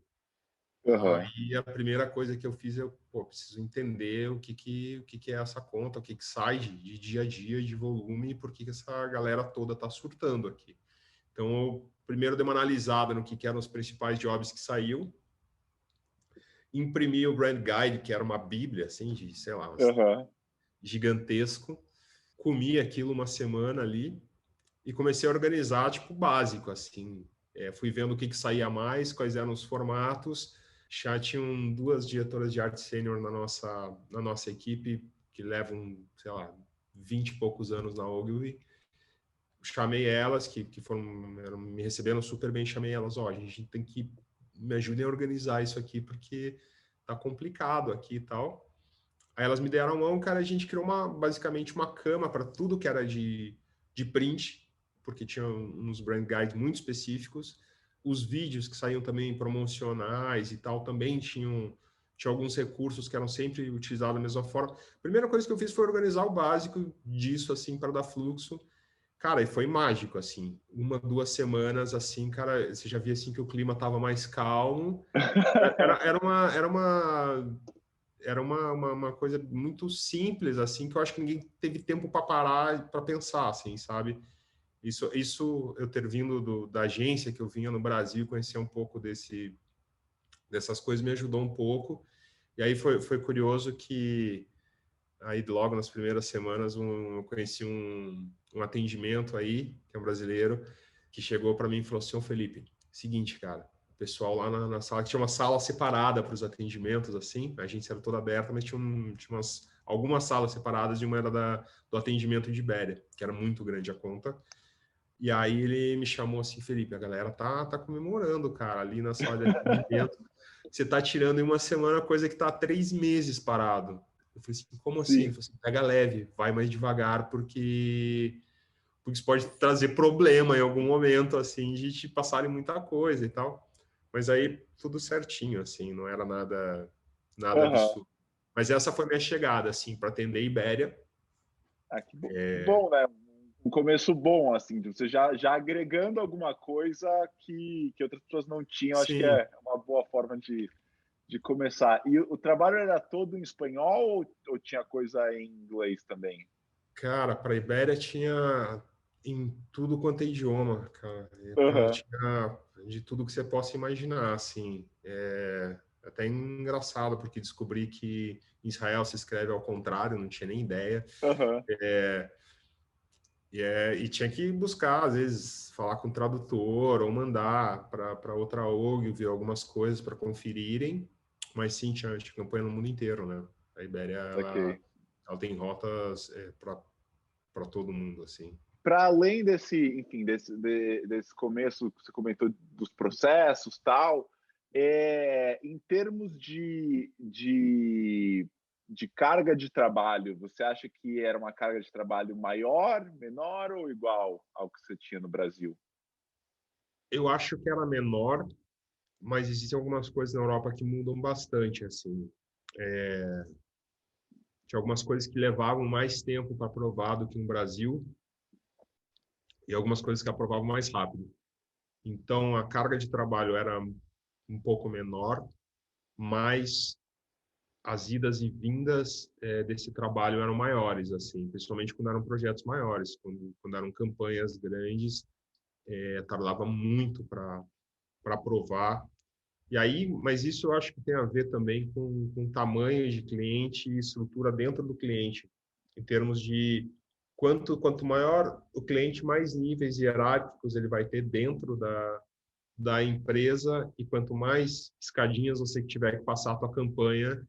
Aham. Aí a primeira coisa que eu fiz, preciso entender o que é essa conta, o que sai de dia a dia, de volume, e por que essa galera toda tá surtando aqui. Então, eu primeiro dei uma analisada no que eram os principais jobs que saíam, imprimi o Brand Guide, que era uma bíblia, assim, de, sei lá, Aham. gigantesco, comi aquilo uma semana ali e comecei a organizar, tipo, básico, assim. Fui vendo o que saía mais, quais eram os formatos. Já tinham 2 diretoras de arte sênior na nossa equipe, que levam, sei lá, 20 e poucos anos na Ogilvy. Chamei elas, que me receberam super bem, chamei elas, a gente tem que me ajudem a organizar isso aqui, porque tá complicado aqui e tal. Aí elas me deram a mão, cara, a gente criou basicamente uma cama para tudo que era de print, porque tinha uns brand guides muito específicos. Os vídeos que saíam também promocionais e tal também tinha alguns recursos que eram sempre utilizados da mesma forma. A primeira coisa que eu fiz foi organizar o básico disso, assim, para dar fluxo. Cara, e foi mágico, assim. 1, 2 semanas, assim, cara, você já via, assim, que o clima estava mais calmo. Era uma coisa muito simples, assim, que eu acho que ninguém teve tempo para parar para pensar, assim, sabe? Isso eu ter vindo da agência que eu vinha no Brasil, conhecer um pouco dessas coisas me ajudou um pouco. E aí foi curioso que aí logo nas primeiras semanas eu conheci um atendimento aí, que é um brasileiro, que chegou para mim e falou assim: "Ô Felipe, seguinte, cara, o pessoal lá na sala, que tinha uma sala separada para os atendimentos, assim, a agência era toda aberta, mas tinha algumas salas separadas, e uma era do atendimento de Ibéria, que era muito grande a conta. E aí ele me chamou assim: Felipe, a galera tá comemorando, cara, ali na sala de atendimento. Você tá tirando em uma semana coisa que tá há 3 meses parado. Eu falei assim: como assim? Ele Sim. falou assim: pega leve, vai mais devagar, porque isso pode trazer problema em algum momento, assim, de te passarem muita coisa e tal. Mas aí tudo certinho, assim, não era nada Aham. absurdo. Mas essa foi minha chegada, assim, para atender a Ibéria. Ah, que bom, né? Um começo bom, assim, de você já agregando alguma coisa que outras pessoas não tinham, acho que Sim, é uma boa forma de começar. E o trabalho era todo em espanhol ou tinha coisa em inglês também? cara, para a Ibéria tinha em tudo quanto é idioma, cara. Aham. Tinha de tudo que você possa imaginar, assim. Até engraçado, porque descobri que em Israel se escreve ao contrário, não tinha nem ideia. Aham. E tinha que buscar, às vezes, falar com o tradutor ou mandar para outra OG, ver algumas coisas para conferirem. Mas sim, tinha campanha no mundo inteiro, né? A Ibéria, ela, Saquei. ela tem rotas para todo mundo, assim. Para além desse, enfim, desse começo que você comentou dos processos, tal, em termos de carga de trabalho, você acha que era uma carga de trabalho maior, menor ou igual ao que você tinha no Brasil? Eu acho que era menor, mas existem algumas coisas na Europa que mudam bastante, assim. Tinha algumas coisas que levavam mais tempo para aprovar do que no Brasil e algumas coisas que aprovavam mais rápido. Então, a carga de trabalho era um pouco menor, mas as idas e vindas desse trabalho eram maiores, assim, principalmente quando eram projetos maiores, quando eram campanhas grandes, tardava muito para aprovar. E aí, mas isso eu acho que tem a ver também com tamanho de cliente e estrutura dentro do cliente, em termos de quanto maior o cliente, mais níveis hierárquicos ele vai ter dentro da empresa, e quanto mais escadinhas você tiver que passar a tua campanha,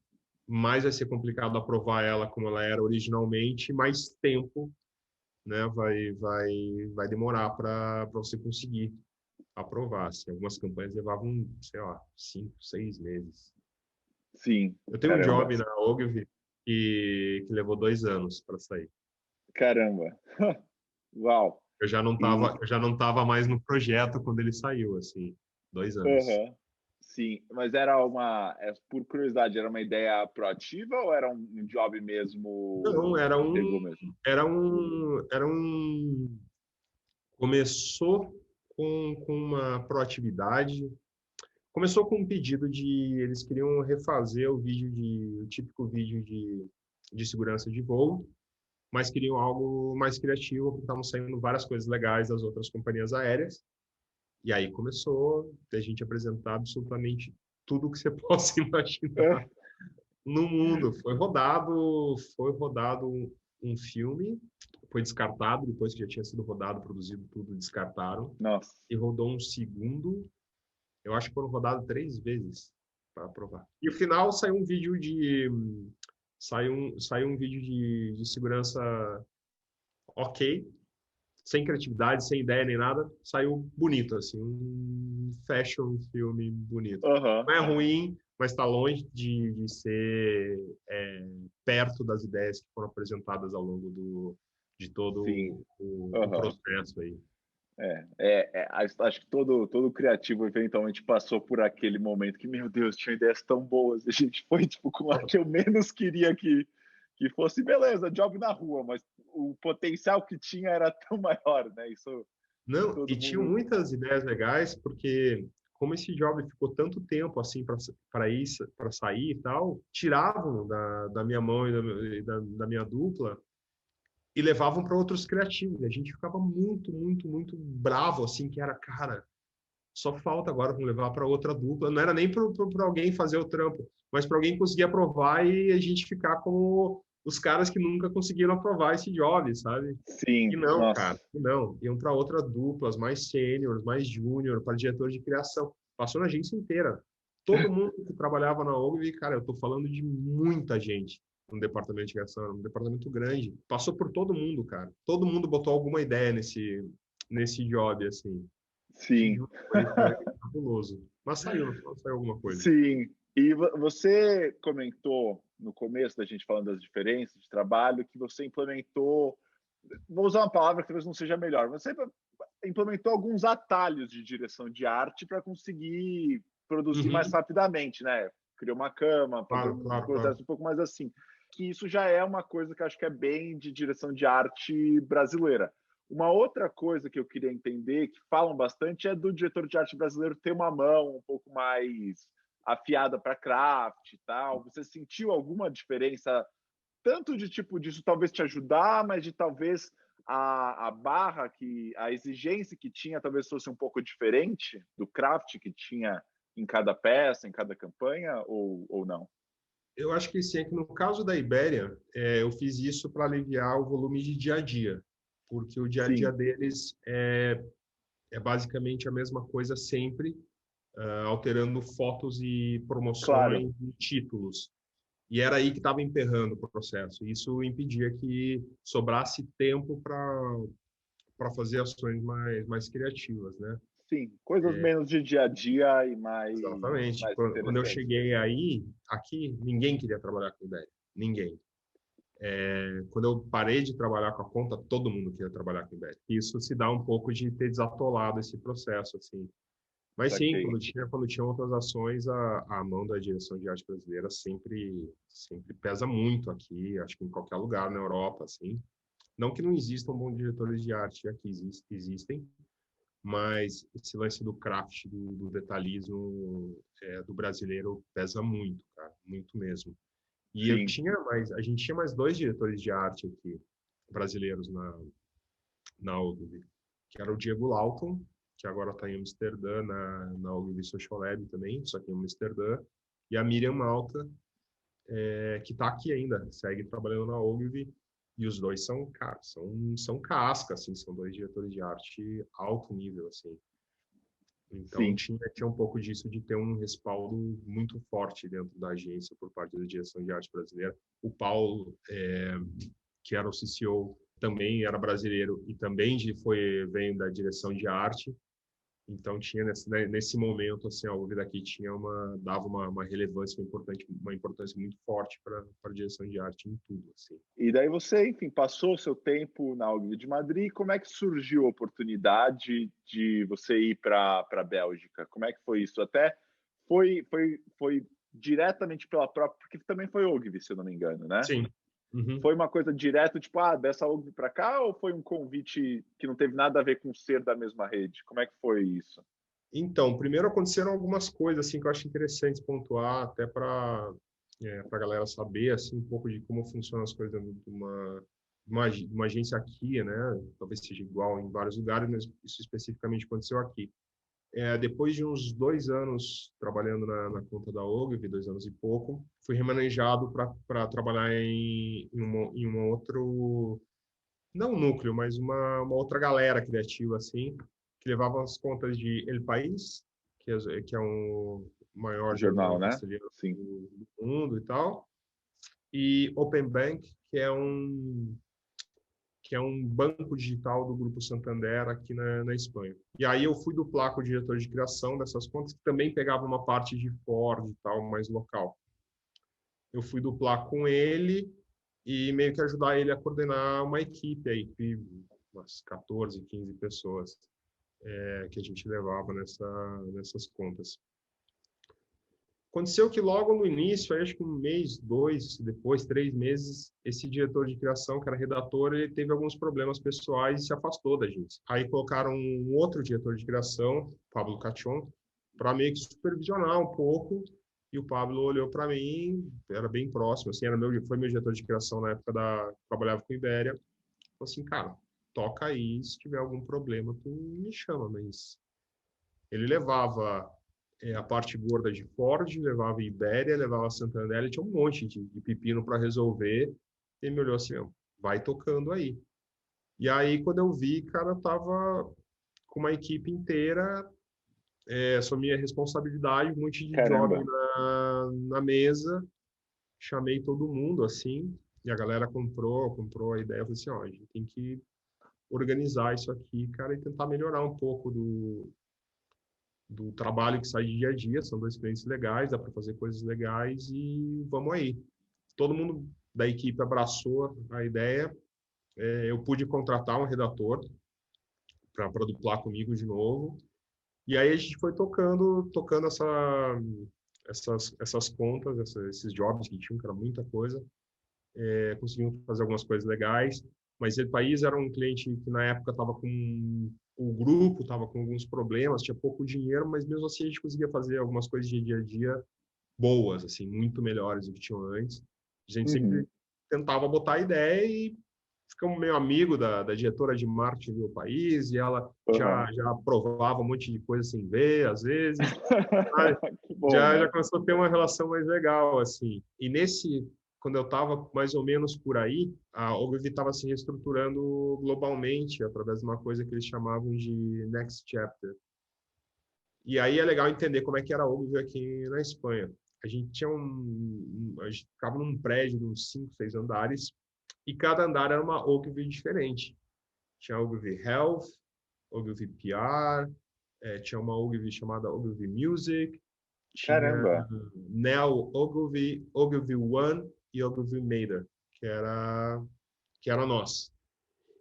mais vai ser complicado aprovar ela como ela era originalmente, mais tempo, né, vai demorar para você conseguir aprovar. Assim. Algumas campanhas levavam, sei lá, 5, 6 meses. Sim, Eu tenho um caramba. job na Ogilvy que levou 2 anos para sair. Caramba. Uau. E, Eu já não tava mais no projeto quando ele saiu, assim, 2 anos. aham. Sim, mas era por curiosidade, era uma ideia proativa ou era um job Não, mesmo que pegou mesmo? era um começou com uma proatividade. Começou com um pedido de eles queriam refazer o típico vídeo de segurança de voo, mas queriam algo mais criativo, porque estavam saindo várias coisas legais das outras companhias aéreas. E aí começou a gente apresentar absolutamente tudo que você possa imaginar Ah, no mundo. Foi rodado um filme, foi descartado depois que já tinha sido rodado, produzido tudo, descartaram. nossa. E rodou um segundo. Eu acho que foram rodados 3 vezes para aprovar. E no final saiu um vídeo de segurança ok, sem criatividade, sem ideia nem nada, saiu bonito, assim, um fashion filme bonito. Aham. Não é ruim, mas está longe de ser perto das ideias que foram apresentadas ao longo de todo Sim. o Aham. processo aí. Acho que todo criativo eventualmente passou por aquele momento que, meu Deus, tinha ideias tão boas. A gente foi tipo com a que eu menos queria que fosse, beleza, job na rua, mas o potencial que tinha era tão maior, né? Isso Não, todo e tinham mundo. muitas ideias legais, porque como esse job ficou tanto tempo assim para sair e tal, tiravam da minha mão e da minha dupla e levavam para outros criativos. E a gente ficava muito, muito, muito bravo assim, que era, cara, só falta agora para levar para outra dupla. Não era nem para alguém fazer o trampo, mas para alguém conseguir aprovar e a gente ficar como os caras que nunca conseguiram aprovar esse job, sabe? E Sim, não, cara, nossa. e não. Iam para outras duplas, mais sênior, mais júnior, para diretor de criação. Passou na agência inteira. Todo mundo que trabalhava na Ogilvy, cara, eu tô falando de muita gente no departamento de criação, um departamento grande. Passou por todo mundo, cara. Todo mundo botou alguma ideia nesse job, assim. Te Sim. juro, foi fabuloso. Mas saiu, no final saiu alguma coisa. Sim. E você comentou no começo da gente falando das diferenças de trabalho que você implementou, vou usar uma palavra que talvez não seja melhor, você implementou alguns atalhos de direção de arte para conseguir produzir mais Uhum. rapidamente, né? Criou uma cama, fazer Claro, um claro, processo claro. um pouco mais assim. Que isso já é uma coisa que eu acho que é bem de direção de arte brasileira. Uma outra coisa que eu queria entender, que falam bastante, é do diretor de arte brasileiro ter uma mão um pouco mais afiada para craft e tal. Você sentiu alguma diferença, tanto de tipo disso talvez te ajudar, mas de talvez a barra a exigência que tinha talvez fosse um pouco diferente do craft que tinha em cada peça, em cada campanha, ou não? Eu acho que sim, é que no caso da Ibéria, eu fiz isso para aliviar o volume de dia a dia, porque o dia a dia Sim, deles é basicamente a mesma coisa sempre, alterando fotos e claro. promoções e títulos. E era aí que estava emperrando o processo. Isso impedia que sobrasse tempo para fazer ações mais criativas, né? Sim, coisas menos de dia a dia e Exatamente. mais Quando eu interessantes. cheguei aqui, ninguém queria trabalhar com ideia. Ninguém. Quando eu parei de trabalhar com a conta, todo mundo queria trabalhar com ideia. Isso se dá um pouco de ter desatolado esse processo, assim. Mas sim, Saquei. quando tinha outras ações, a mão da direção de arte brasileira sempre pesa muito aqui, acho que em qualquer lugar na Europa, assim. Não que não existam bons diretores de arte aqui, existem, mas esse lance do craft, do detalhismo do brasileiro pesa muito, cara, muito mesmo. E Sim. a gente tinha mais 2 diretores de arte aqui, brasileiros na Ogilvy, que era o Diego Lawton, que agora está em Amsterdã, na Ogilvy Social Lab também, só que em Amsterdã, e a Miriam Malta, que está aqui ainda, segue trabalhando na Ogilvy, e os dois são, cara, são casca, assim, são 2 diretores de arte alto nível, assim. Então Sim. tinha um pouco disso de ter um respaldo muito forte dentro da agência por parte da direção de arte brasileira. O Paulo, que era o CCO, também era brasileiro e também veio da direção de arte. Então tinha nesse momento assim, a Ogilvy daqui dava uma relevância uma importância muito forte para a direção de arte em tudo, assim. E daí você, enfim, passou o seu tempo na Ogilvy de Madrid. Como é que surgiu a oportunidade de você ir para a Bélgica? Como é que foi isso? Até foi diretamente pela própria, porque também foi Ogilvy, se eu não me engano, né? Sim. Uhum. Foi uma coisa direta, tipo, dessa Ogilvy para cá, ou foi um convite que não teve nada a ver com ser da mesma rede? Como é que foi isso? Então, primeiro aconteceram algumas coisas assim que eu acho interessante pontuar, até para a galera saber assim um pouco de como funcionam as coisas dentro de uma agência aqui, né? Talvez seja igual em vários lugares, mas isso especificamente aconteceu aqui. Depois de uns 2 anos trabalhando na conta da Ogilvy, 2 anos e pouco, fui remanejado para trabalhar em um outro, não um núcleo, mas uma outra galera criativa, assim, que levava as contas de El País, que é um maior O jornal jornal, né? castelhano Sim. do mundo e tal, e Open Bank, que é um banco digital do Grupo Santander aqui na Espanha. E aí eu fui duplar com o diretor de criação dessas contas, que também pegava uma parte de Ford e tal, mais local. Eu fui duplar com ele e meio que ajudar ele a coordenar uma equipe aí, umas 14, 15 pessoas que a gente levava nessas contas. Aconteceu que logo no início, aí acho que 1 mês, 2, depois 3 meses, esse diretor de criação, que era redator, ele teve alguns problemas pessoais e se afastou da gente. Aí colocaram um outro diretor de criação, Pablo Cachon, para meio que supervisionar um pouco. E o Pablo olhou para mim, era bem próximo, assim, foi meu diretor de criação na época trabalhava com Ibéria. Falou assim, cara, toca aí, se tiver algum problema, tu me chama, mas ele levava a parte gorda de Ford, levava Ibéria, levava Santander, ele tinha um monte de pepino para resolver. Ele me olhou assim, vai tocando aí. E aí, quando eu vi, cara, eu tava com uma equipe inteira, sob minha responsabilidade, um monte de job Caramba. na mesa, chamei todo mundo, assim, e a galera comprou a ideia, eu falei assim, a gente tem que organizar isso aqui, cara, e tentar melhorar um pouco do trabalho que sai de dia a dia. São 2 clientes legais, dá para fazer coisas legais e vamos aí. Todo mundo da equipe abraçou a ideia. Eu pude contratar um redator para duplar comigo de novo. E aí a gente foi tocando essas contas, esses jobs que tinham, que era muita coisa. Conseguimos fazer algumas coisas legais. Mas El País era um cliente que na época estava com o grupo, estava com alguns problemas, tinha pouco dinheiro, mas mesmo assim a gente conseguia fazer algumas coisas de dia a dia boas, assim, muito melhores do que tinham antes. A gente sempre Uhum. tentava botar a ideia e ficamos meio amigo da diretora de marketing do país, e ela Uhum. já aprovava um monte de coisa sem ver, às vezes. Sabe? Que bom, Já né? começou a ter uma relação mais legal, assim. E quando eu estava mais ou menos por aí, a Ogilvy estava se reestruturando globalmente através de uma coisa que eles chamavam de Next Chapter. E aí é legal entender como é que era a Ogilvy aqui na Espanha. A gente ficava num prédio de uns 5, 6 andares, e cada andar era uma Ogilvy diferente. Tinha a Ogilvy Health, Ogilvy PR, tinha uma Ogilvy chamada Ogilvy Music, tinha Caramba. Nell Ogilvy, Ogilvy One e Ogilvy Mater, que era nós.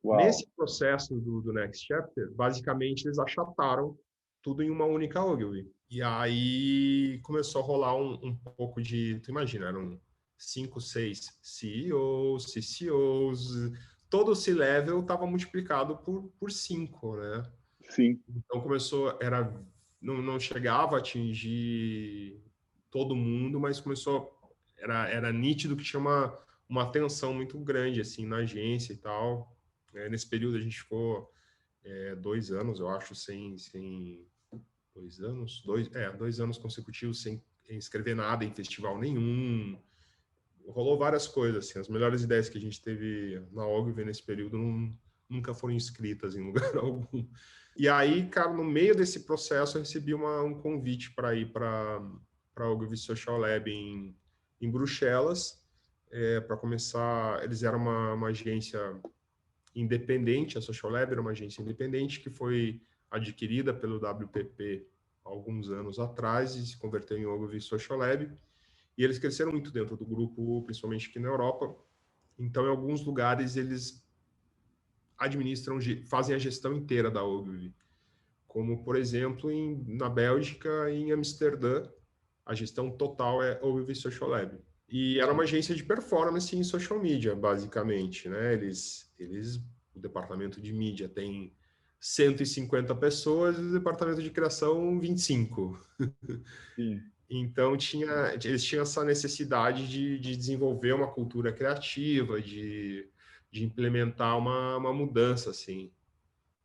Uau. Nesse processo do Next Chapter, basicamente eles achataram tudo em uma única Ogilvy. E aí começou a rolar um pouco de, tu imagina, eram 5, 6 CEOs, CCOs, todo o C-level estava multiplicado por 5, né? Sim. Então não chegava a atingir todo mundo, mas era nítido que tinha uma tensão muito grande, assim, na agência e tal. Nesse período a gente ficou 2 anos, eu acho, sem 2 anos, 2 anos consecutivos sem escrever nada em festival nenhum. Rolou várias coisas, assim, as melhores ideias que a gente teve na Ogilvy nesse período nunca foram escritas em lugar algum. E aí, cara, no meio desse processo, eu recebi um convite para ir para a Ogilvy Social Lab em Bruxelas, para começar. Eles eram uma agência independente, a Social Lab era uma agência independente que foi adquirida pelo WPP alguns anos atrás e se converteu em Ogilvy Social Lab. E eles cresceram muito dentro do grupo, principalmente aqui na Europa. Então, em alguns lugares, eles fazem a gestão inteira da Ogilvy. Como, por exemplo, na Bélgica e em Amsterdã, a gestão total é Ogilvy Social Lab. E era uma agência de performance em social media, basicamente, né? O departamento de mídia tem 150 pessoas e o departamento de criação 25. Sim. Então, eles tinham essa necessidade de desenvolver uma cultura criativa, de implementar uma mudança, assim.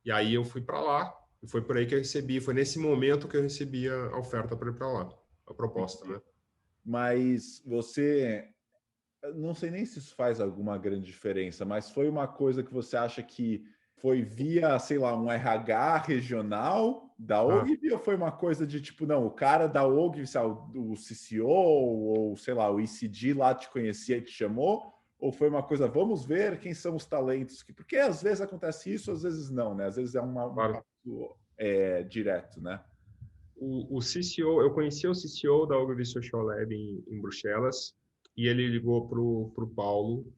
E aí eu fui para lá, e foi por aí que eu recebi, foi nesse momento que eu recebi a oferta para ir para lá, a proposta, né? Mas você, eu não sei nem se isso faz alguma grande diferença, mas foi uma coisa que você acha que foi via, sei lá, um RH regional da Ogilvy ou foi uma coisa de tipo, não, o cara da Ogilvy, sei lá, o CCO ou sei lá, o ECG lá te conhecia e te chamou? Ou foi uma coisa, vamos ver quem são os talentos? Porque às vezes acontece isso, às vezes não, né? Às vezes é um Claro. papo direto, né? O CCO, eu conheci o CCO da Ogilvy Social Lab em Bruxelas, e ele ligou pro Paulo,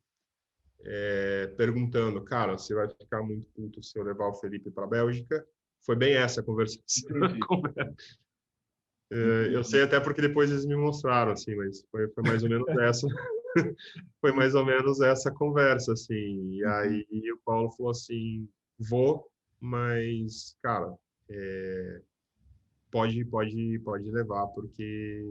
perguntando, cara, você vai ficar muito puto se eu levar o Felipe para a Bélgica? Foi bem essa a conversação. Entendi. Eu sei até porque depois eles me mostraram, assim, mas foi mais ou menos essa, foi mais ou menos essa conversa, assim. E aí o Paulo falou assim, vou, mas, cara, pode levar, porque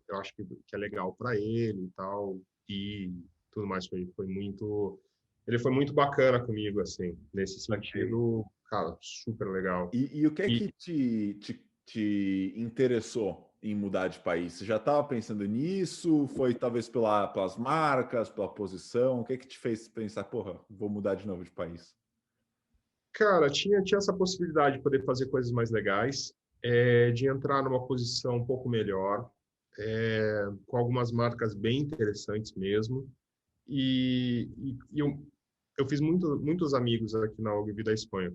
eu acho que é legal para ele e tal, e tudo mais. Foi muito... Ele foi muito bacana comigo, assim, nesse sentido, cara, super legal. E o que é E, que te interessou em mudar de país? Você já estava pensando nisso? Foi talvez pelas marcas, pela posição? O que é que te fez pensar, porra, vou mudar de novo de país? cara, tinha essa possibilidade de poder fazer coisas mais legais, de entrar numa posição um pouco melhor, com algumas marcas bem interessantes mesmo. E eu fiz muitos amigos aqui na Ogilvy da Espanha.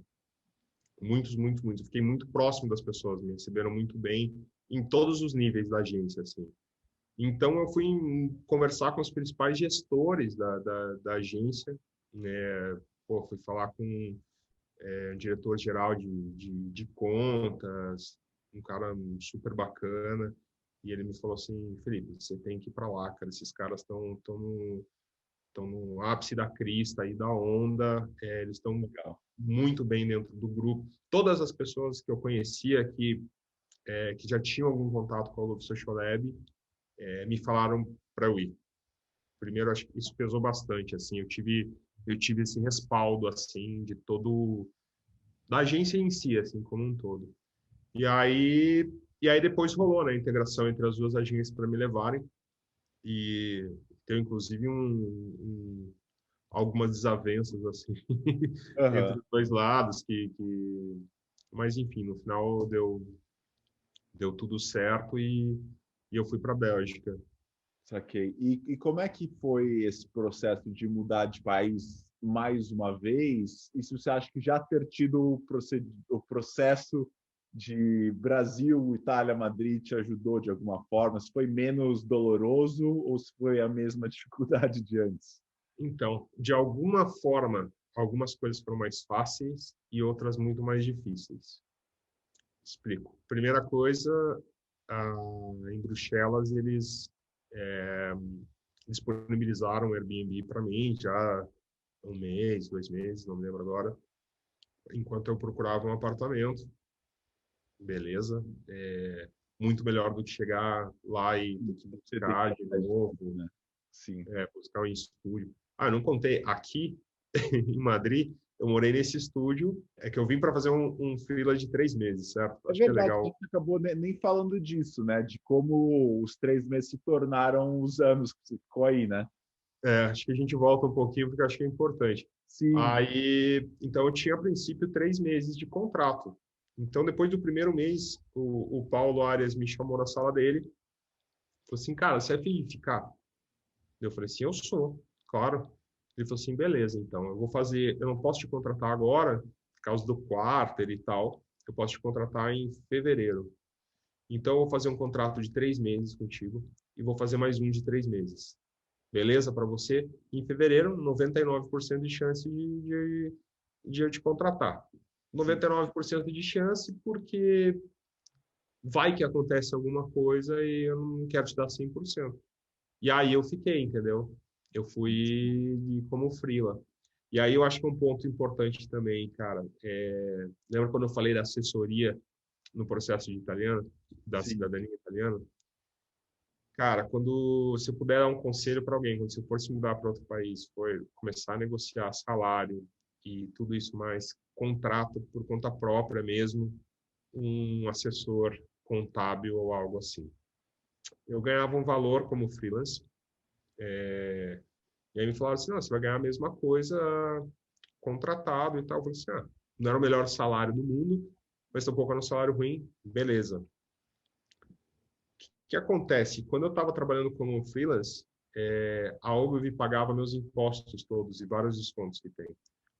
Muitos, muitos, muitos. Fiquei muito próximo das pessoas, me receberam muito bem em todos os níveis da agência, assim. Então, eu fui conversar com os principais gestores da agência, né? Pô, fui falar com diretor-geral de contas, um cara super bacana, e ele me falou assim, Felipe, você tem que ir para lá, cara, esses caras estão no ápice da crista aí da onda, eles estão muito bem dentro do grupo. Todas as pessoas que eu conhecia que já tinham algum contato com a Ogilvy Social Lab, me falaram para eu ir. Primeiro, acho que isso pesou bastante, assim, eu tive esse respaldo, assim, da agência em si, assim, como um todo. E aí depois rolou, né, a integração entre as duas agências para me levarem, e tem inclusive algumas desavenças, assim, entre Aham. os dois lados, mas enfim, no final deu tudo certo e eu fui para a Bélgica. Saquei. E como é que foi esse processo de mudar de país mais uma vez? E se você acha que já ter tido o processo de Brasil, Itália, Madrid te ajudou de alguma forma? Se foi menos doloroso ou se foi a mesma dificuldade de antes? Então, de alguma forma, algumas coisas foram mais fáceis e outras muito mais difíceis. Explico. Primeira coisa, em Bruxelas, eles disponibilizaram o Airbnb para mim já há 1 mês, 2 meses, não me lembro agora, enquanto eu procurava um apartamento. Beleza. muito melhor do que chegar lá e ter que Você tem buscar de que novo, né? Sim. buscar um estúdio. Ah, eu não contei, aqui em Madrid, eu morei nesse estúdio, é que eu vim para fazer um freela de 3 meses, certo? É Acho que é verdade, a legal. gente acabou nem falando disso, né? De como os 3 meses se tornaram os anos que você ficou aí, né? Acho que a gente volta um pouquinho, porque acho que é importante. Sim, Aí, então, eu tinha, a princípio, 3 meses de contrato. Então, depois do primeiro mês, o Paulo Arias me chamou na sala dele, falou assim, cara, você é filho de ficar? Eu falei assim, eu sou, claro. Ele falou assim, beleza, então, eu não posso te contratar agora, por causa do quarter e tal, eu posso te contratar em fevereiro. Então, eu vou fazer um contrato de 3 meses contigo e vou fazer mais um de 3 meses. Beleza para você? Em fevereiro, 99% de chance de eu te contratar. sim. 99% de chance porque vai que acontece alguma coisa e eu não quero te dar 100%. E aí eu fiquei, entendeu? Eu fui como freela. E aí eu acho que um ponto importante também, cara, lembra quando eu falei da assessoria no processo de italiano, da Sim. cidadania italiana? Cara, quando você puder dar um conselho para alguém, quando você for se mudar para outro país, for começar a negociar salário e tudo isso mais, contrato por conta própria mesmo, um assessor contábil ou algo assim. Eu ganhava um valor como freelance, e aí me falaram assim, não, você vai ganhar a mesma coisa contratado e tal. Eu falei assim, não era o melhor salário do mundo, mas tampouco era um salário ruim, beleza. O que acontece? Quando eu estava trabalhando como freelance, a Ogilvy pagava meus impostos todos e vários descontos que tem.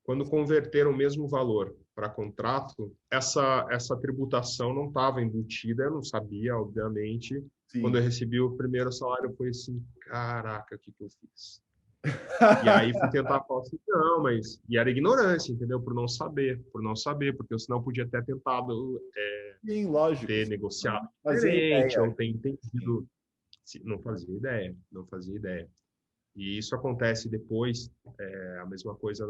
Quando converteram o mesmo valor para contrato, essa tributação não estava embutida, eu não sabia, obviamente. Quando Sim. eu recebi o primeiro salário, foi assim, caraca, o que que eu fiz? E aí fui tentar falar assim, não, mas... E era ignorância, entendeu? Por não saber, porque eu senão podia ter tentado Sim, lógico. ter negociado Não fazia diferente, ideia. ou ter Sim. entendido. Não fazia ideia, não fazia ideia. E isso acontece depois, a mesma coisa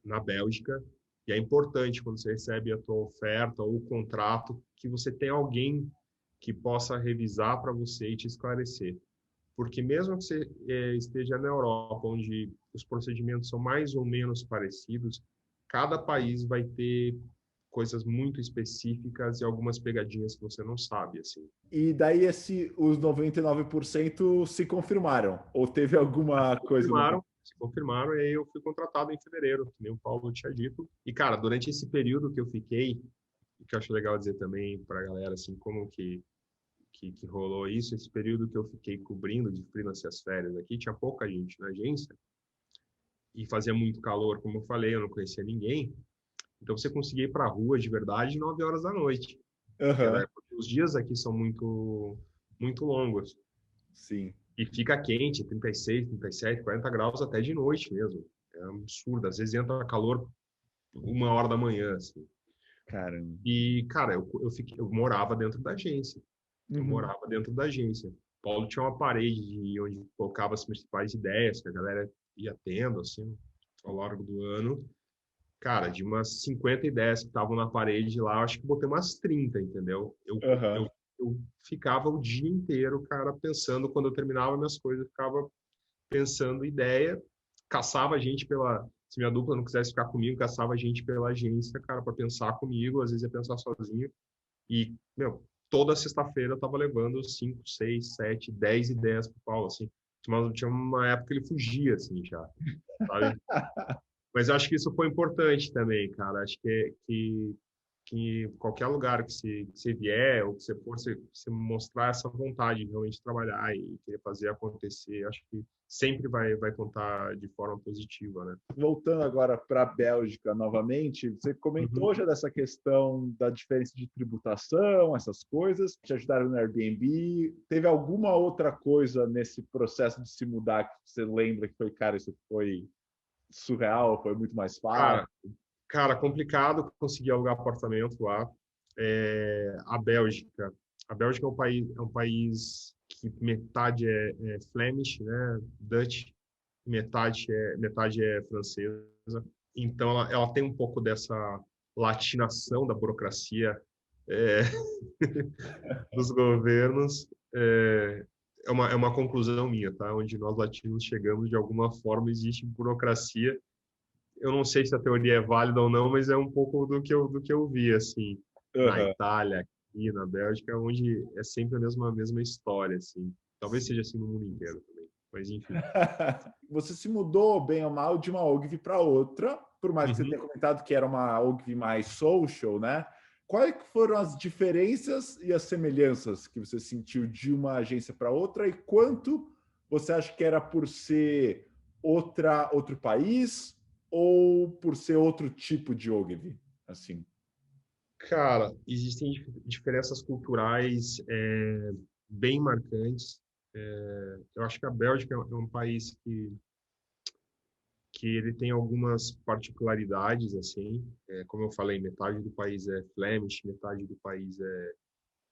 na Bélgica. E é importante, quando você recebe a tua oferta ou o contrato, que você tenha alguém que possa revisar para você e te esclarecer. Porque mesmo que você esteja na Europa, onde os procedimentos são mais ou menos parecidos, cada país vai ter coisas muito específicas e algumas pegadinhas que você não sabe, assim. E daí os 99% se confirmaram? Ou teve alguma coisa no meio? Se confirmaram, e aí eu fui contratado em fevereiro, que nem o Paulo tinha dito. E, cara, durante esse período que eu fiquei, o que eu acho legal dizer também para a galera, assim, como que rolou isso, esse período que eu fiquei cobrindo de freelance as férias aqui, tinha pouca gente na agência, e fazia muito calor, como eu falei, eu não conhecia ninguém. Então, você conseguia ir para a rua de verdade 9 horas da noite. Aham. Porque os dias aqui são muito longos. Sim. E fica quente, 36, 37, 40 graus até de noite mesmo. É um absurdo. Às vezes entra calor 1 hora da manhã, assim. Caramba. E, cara, eu morava dentro da agência. Eu Uhum. morava dentro da agência. Paulo tinha uma parede onde colocava as principais ideias que a galera ia tendo, assim, ao longo do ano. Cara, de umas 50 ideias que estavam na parede lá, eu acho que botei umas 30, entendeu? Aham. Eu ficava o dia inteiro, cara, pensando, quando eu terminava minhas coisas, eu ficava pensando ideia, caçava gente pela... Se minha dupla não quisesse ficar comigo, caçava gente pela agência, cara, para pensar comigo, às vezes ia pensar sozinho. E, meu, toda sexta-feira eu tava levando 5, 6, 7, 10 ideias pro Paulo, assim. Tinha uma época que ele fugia, assim, já, sabe? Mas eu acho que isso foi importante também, cara. Acho que qualquer lugar que você vier, ou que você for, você mostrar essa vontade de realmente trabalhar e querer fazer acontecer, acho que sempre vai contar de forma positiva, né? Voltando agora para a Bélgica novamente, você Uhum. comentou já dessa questão da diferença de tributação, essas coisas, te ajudaram no Airbnb. Teve alguma outra coisa nesse processo de se mudar que você lembra que foi, cara, isso foi surreal, foi muito mais fácil? Cara, cara, complicado conseguir alugar apartamento lá. A Bélgica é um país que metade é Flemish, né, Dutch, metade é francesa. Então ela tem um pouco dessa latinação da burocracia é, dos governos. É uma conclusão minha, tá? Onde nós latinos chegamos, de alguma forma, existe burocracia. Eu não sei se a teoria é válida ou não, mas é um pouco do que eu vi, assim, na Aham. Itália, aqui na Bélgica, onde é sempre a mesma história, assim. Talvez seja assim no mundo inteiro também, mas enfim. Você se mudou, bem ou mal, de uma OGV para outra, por mais que você Uhum. tenha comentado que era uma OGV mais social, né? Quais que foram as diferenças e as semelhanças que você sentiu de uma agência para outra e quanto você acha que era por ser outro país ou por ser outro tipo de OGV? Assim. Cara, existem diferenças culturais bem marcantes. Eu acho que a Bélgica é um país que ele tem algumas particularidades, assim. Como eu falei, metade do país é Flemish, metade do país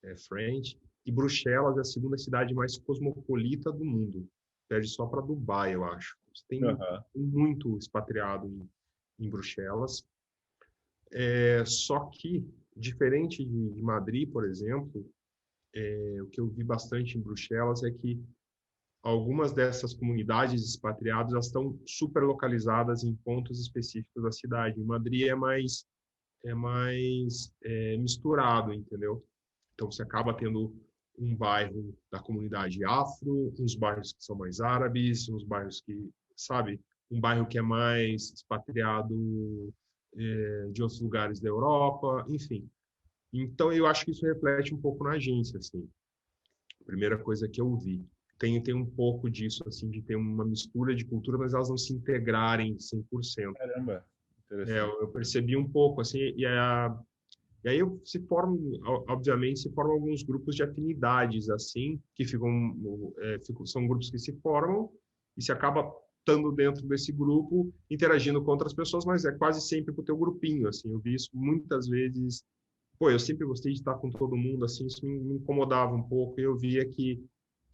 é French. E Bruxelas é a segunda cidade mais cosmopolita do mundo. Perde só para Dubai, eu acho. Tem Aham. muito expatriado em Bruxelas. Só que, diferente de Madrid, por exemplo, o que eu vi bastante em Bruxelas é que algumas dessas comunidades expatriadas elas estão super localizadas em pontos específicos da cidade. Em Madrid é mais misturado, entendeu? Então você acaba tendo um bairro da comunidade afro, uns bairros que são mais árabes, uns bairros que, sabe, um bairro que é mais expatriado de outros lugares da Europa, enfim. Então eu acho que isso reflete um pouco na agência, assim. Primeira coisa que eu vi. Tem um pouco disso, assim, de ter uma mistura de cultura, mas elas não se integrarem 100%. Caramba, interessante. Eu percebi um pouco, assim, e aí se formam, obviamente, se formam alguns grupos de afinidades, assim, que são grupos que se formam e se acaba estando dentro desse grupo, interagindo com outras pessoas, mas é quase sempre com o teu grupinho, assim. Eu vi isso muitas vezes. Pô, eu sempre gostei de estar com todo mundo, assim, isso me incomodava um pouco, e eu via que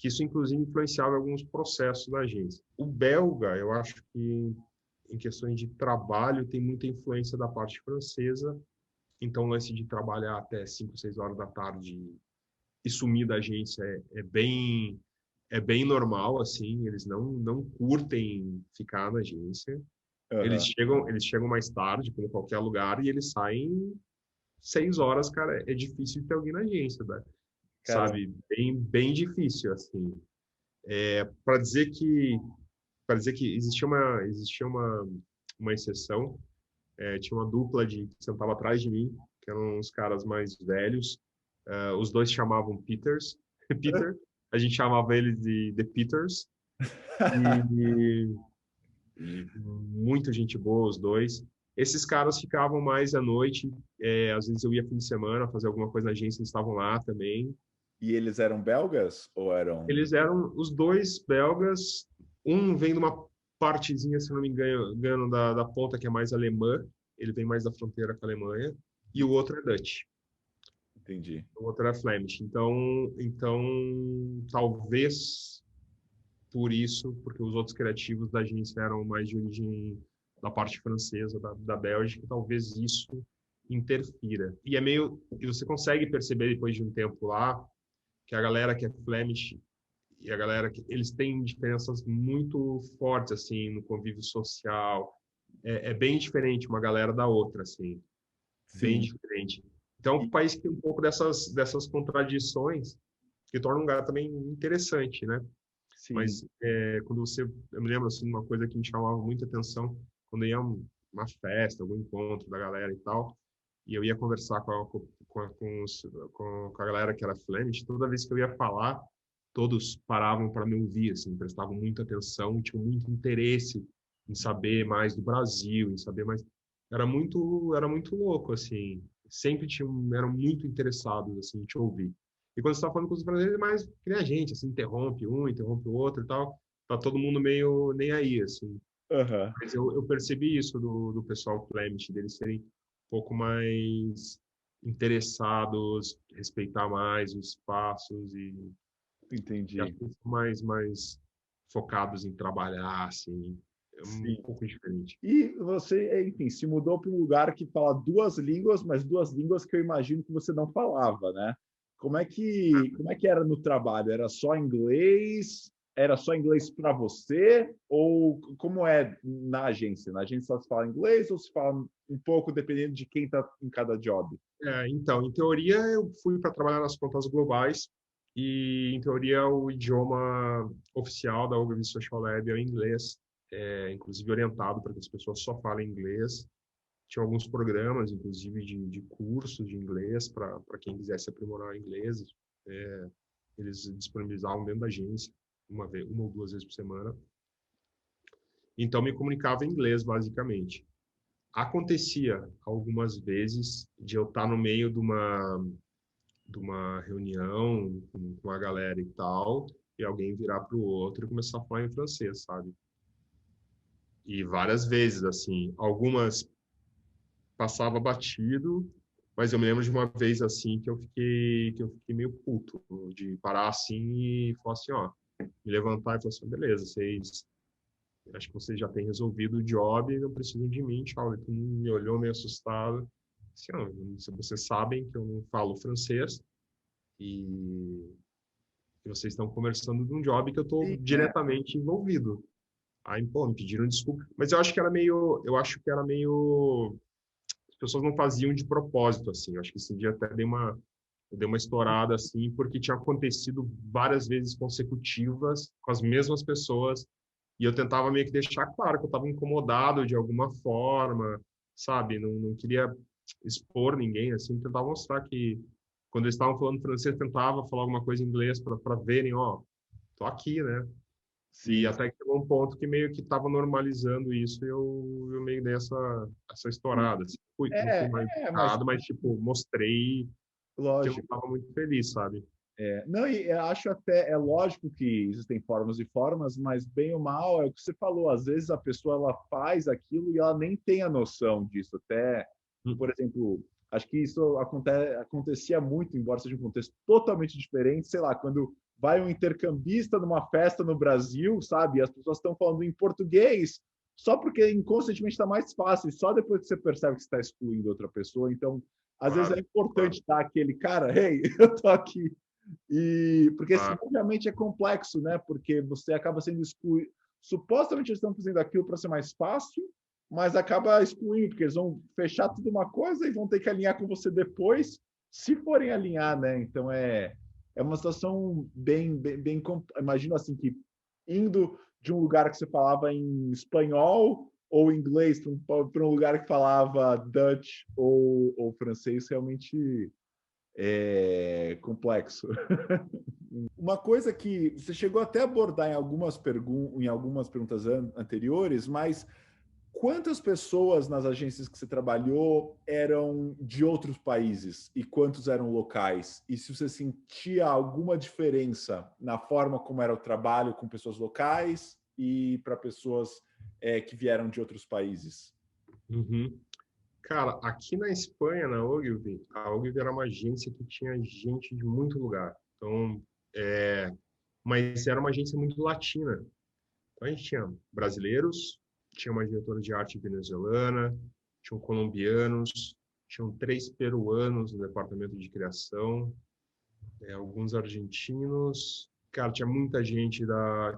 isso, inclusive, influenciava alguns processos da agência. O belga, eu acho que, em questões de trabalho, tem muita influência da parte francesa, então, o lance de trabalhar até 5, 6 horas da tarde e sumir da agência é bem normal, assim, eles não curtem ficar na agência. Aham. Eles chegam mais tarde, como qualquer lugar, e eles saem 6 horas, cara, é difícil ter alguém na agência, né? Caramba. Sabe? Bem difícil, assim. Para dizer que uma exceção, tinha uma dupla que sentava atrás de mim, que eram uns caras mais velhos. Os dois chamavam Peters. Peter. A gente chamava eles de The Peters. E, e muita gente boa, os dois. Esses caras ficavam mais à noite. Às vezes eu ia fim de semana fazer alguma coisa na agência, eles estavam lá também. E eles eram belgas ou eram... Eles eram os dois belgas. Um vem de uma partezinha, se não me engano, da ponta que é mais alemã. Ele vem mais da fronteira com a Alemanha. E o outro é Dutch. Entendi. O outro é Flemish. Então, talvez por isso, porque os outros criativos da agência eram mais de origem da parte francesa, da Bélgica, talvez isso interfira. E você consegue perceber depois de um tempo lá que a galera que é Flemish e a galera que eles têm diferenças muito fortes assim no convívio social. É bem diferente uma galera da outra, assim, bem Sim. diferente. Então, é um E- país que tem um pouco dessas contradições que torna um lugar também interessante, né? Sim. Mas eu me lembro assim uma coisa que me chamava muita atenção quando ia uma festa, algum encontro da galera e tal, e eu ia conversar com a galera que era Flemish, toda vez que eu ia falar, todos paravam para me ouvir, assim, prestavam muita atenção, tinham muito interesse em saber mais do Brasil, em saber mais. Era muito louco, assim. Sempre eram muito interessados, assim, em te ouvir. E quando você está falando com os brasileiros, é mais que nem a gente, assim, interrompe o outro e tal. Tá todo mundo meio nem aí, assim. Aham. Mas eu percebi isso do pessoal Flemish, deles serem um pouco mais interessados, respeitar mais os espaços e acho Entendi. que eles são mais focados em trabalhar, assim. é um Sim. pouco diferente. E você, enfim, se mudou para um lugar que fala duas línguas, mas duas línguas que eu imagino que você não falava, né? Como é que era no trabalho? Era só inglês? Era só inglês para você? Ou como é na agência? Na agência só se fala inglês ou se fala um pouco dependendo de quem está em cada job? Então, em teoria, eu fui para trabalhar nas contas globais e, em teoria, o idioma oficial da Ogilvy Social Lab é o inglês, inclusive orientado para que as pessoas só falem inglês. Tinha alguns programas, inclusive, de cursos de inglês para quem quisesse aprimorar o inglês. Eles disponibilizavam dentro da agência, uma ou duas vezes por semana. Então, me comunicava em inglês, basicamente. Acontecia algumas vezes de eu estar no meio de uma reunião com a galera e tal, e alguém virar para o outro e começar a falar em francês, sabe? E várias vezes, assim, algumas passava batido, mas eu me lembro de uma vez, assim, que eu fiquei meio puto, de parar assim e falar assim, ó, me levantar e falar assim, beleza, acho que vocês já têm resolvido o job e não precisam de mim, tchau. Ele me olhou meio assustado. Assim, ó, vocês sabem que eu não falo francês e que vocês estão conversando de um job que eu estou Sim, diretamente envolvido. Aí, pô, me pediram desculpa. Mas eu acho que era meio, as pessoas não faziam de propósito, assim. Eu acho que esse dia até deu uma estourada, assim, porque tinha acontecido várias vezes consecutivas com as mesmas pessoas e eu tentava meio que deixar claro que eu estava incomodado de alguma forma, sabe? Não queria expor ninguém, assim, tentava mostrar que quando eles estavam falando francês, tentava falar alguma coisa em inglês para verem, ó, tô aqui, né? E sim, até que chegou um ponto que meio que estava normalizando isso e eu meio dei essa sim. estourada. Assim. Não fui mal Mas educado, mas, tipo, mostrei que eu não lógico. estava muito feliz, sabe? Não, e eu acho até, é lógico que existem formas e formas, mas bem ou mal, é o que você falou, às vezes a pessoa ela faz aquilo e ela nem tem a noção disso. Até, por Hum. exemplo, acho que isso acontecia muito, embora seja um contexto totalmente diferente, sei lá, quando vai um intercambista numa festa no Brasil, sabe, e as pessoas estão falando em português, só porque inconscientemente está mais fácil, e só depois que você percebe que você está excluindo outra pessoa, então, às vezes é Claro, claro, importante dar aquele cara, hey, eu tô aqui e porque senão claro. realmente é complexo, né? Porque você acaba sendo excluído. Supostamente eles estão fazendo aquilo para ser mais fácil, mas acaba excluindo, porque eles vão fechar tudo uma coisa e vão ter que alinhar com você depois, se forem alinhar, né? Então é uma situação bem imagino assim que indo de um lugar que você falava em espanhol ou inglês para um lugar que falava Dutch ou francês, realmente é complexo. Uma coisa que você chegou até a abordar em algumas perguntas anteriores, mas quantas pessoas nas agências que você trabalhou eram de outros países e quantos eram locais? E se você sentia alguma diferença na forma como era o trabalho com pessoas locais e para pessoas que vieram de outros países? Uhum. Cara, aqui na Espanha, na Ogilvy, a Ogilvy era uma agência que tinha gente de muito lugar. Então, mas era uma agência muito latina. Então, a gente tinha brasileiros, tinha uma diretora de arte venezuelana, tinham colombianos, tinham 3 peruanos no departamento de criação, alguns argentinos. Cara, tinha muita gente da